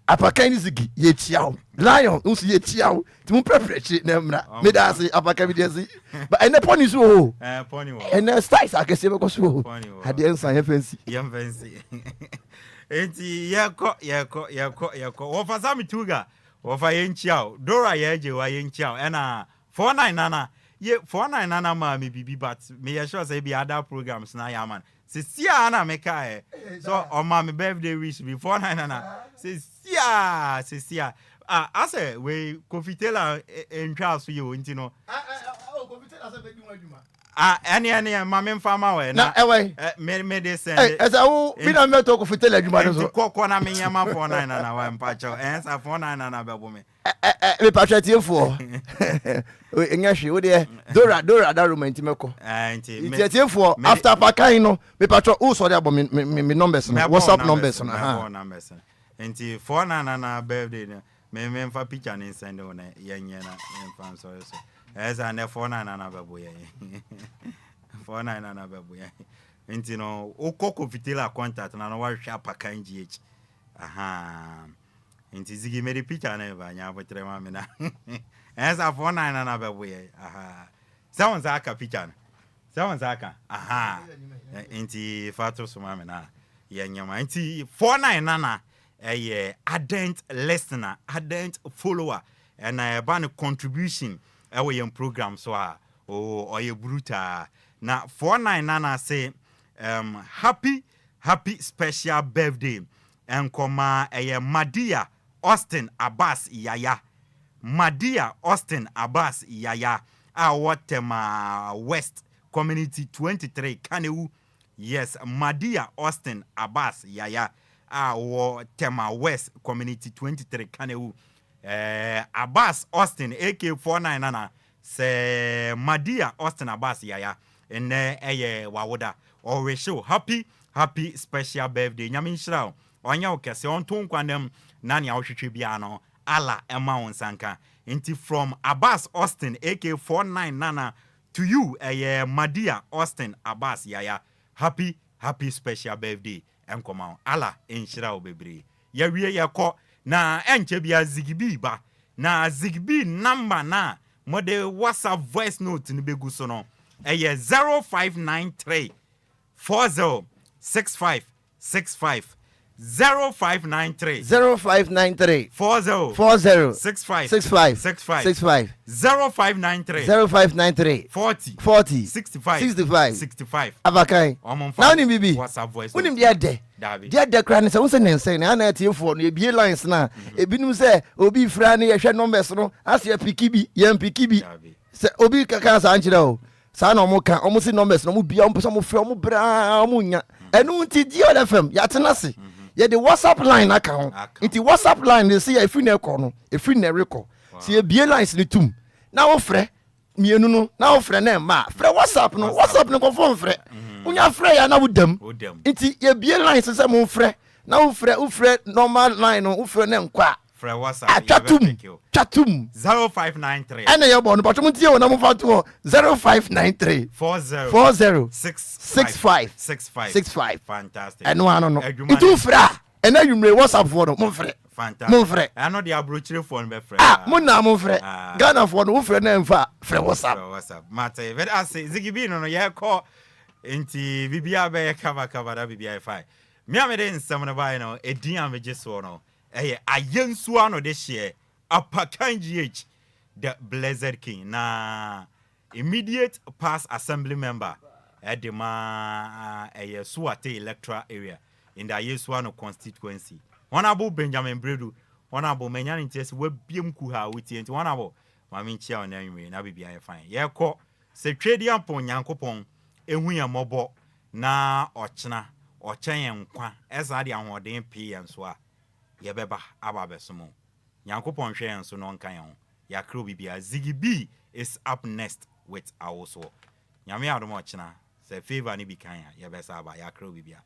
Apakan zigi ye chiao lion unsu ye chiao ti mu prepare na mra me da say Apakan bi dey say but ene pony so pony wo ene styles akese be ko so ade ensan ye fancy enti yeko wo fa Sammy Tuga wo fa ye chiao Dora ye je wa ye chiao ena 49 nana ye 49 nana ma me bibi but me ye sure say be other programs na ya man Sisia na meka so on my birthday wish before nana Sisia ase we Kofitela Enquires you ntino Kofitela se be dum aduma any mama farmer we na me dey send esa wo bi na me to Kofitela aduma no so kokko na me yama 49 nana wa mpacho ensa 49 nana be bo me pacho tiefo enya hwe wo de Dora da romantic meko nti tiefo after Apakan no me pacho wo so de abo me numbers no WhatsApp numbers no nti 49 nana birthday me fa picture ni send on yenye na mfa so so eza na 49 na babo ye 49 na babo ye nti no okoko fitila contact na no wa hwa Apakan GH aha nti zigi me picture na ba nya botre ma me na eza 49 na babo ye aha sounds aka picture sounds aka aha nti fato so ma me na yenye ma nti 49 na a ardent listener, ardent follower, and a ban contribution away in program so or a bruta. Now 499 say happy special birthday and comma a Madia Austin Abbas Yaya. Madia Austin Abbas Yaya. Our West Community 23 Kaneu. Yes, Madia Austin Abbas Yaya. Tema West Community 23 Kaneu Abbas Austin AK499 say Madia Austin Abbas Yaya and wawoda or show happy special birthday nyamin shirao onya okese on ton kwanem nani awhwehwe bia no ala ema wonsanka nti from Abbas Austin AK499 to you Madia Austin Abbas Yaya happy special birthday enkoma ala enhira obebre ya wie yakọ na enche bia zigbi ba na zigbi number na mode WhatsApp voice note ni begu so no 0593 406565 0593 40 65 0593 40 65 Apakan now ni bibi unim de kra ne se won se nense na na tie fo no ebie lines na ebinum se obi fra ne yehwe numbers no ase pikibi yem pikibi se obi kaka sa anchira o sa na omo ka omo si numbers no mo bia omo so mo fra omo bra omo nya enu nti DLFM ya tenase ye the WhatsApp line aka ho nti WhatsApp line dey say efi na ekọ no efi na rekọ si ebie lines ni tum na wo frɛ mienu no na wo frɛ na ma frɛ WhatsApp no ko phone frɛ unya frɛ ya na wudam nti ebie lines se mo frɛ na wo frɛ normal line no wo frɛ na nkwa frɛ WhatsApp chatum 0593 ana ye bo no patom tie wo na mo fa to 0593 40 65 fantastic eno ano no itu frɛ ena yumre WhatsApp for no mo frɛ fantastic mo frɛ ano de abrochire phone be frɛ mo na mo frɛ Ghana for no wo frɛ na mfa frɛ WhatsApp mate very ase zigibi no ye call enti bibia be cover da bibia fine me amede nsam no bai no edin ameje so no ayensu ano de share Apakan GH the Blessed King na immediate past assembly member at the Suate electoral area in the Ayesuano constituency. Honorable Benjamin Bredu, Honorable Menyan interest we biem kuha with you, Honorable Mamin Chia on anyway, na be fine. Yeah, call Secretaria Pon Yankopon, Ehuya Mobo, na Ochna, Ochen Kwa, as I am ordained P and Swa. Yebeba Ababesumo. Yankopon Shay and Sonon Kayon. Yakru Bibia Ziggy B is up next with our so. Yami Adomochna, say favor ni bikanya, Yabesa by Yakru Bibia.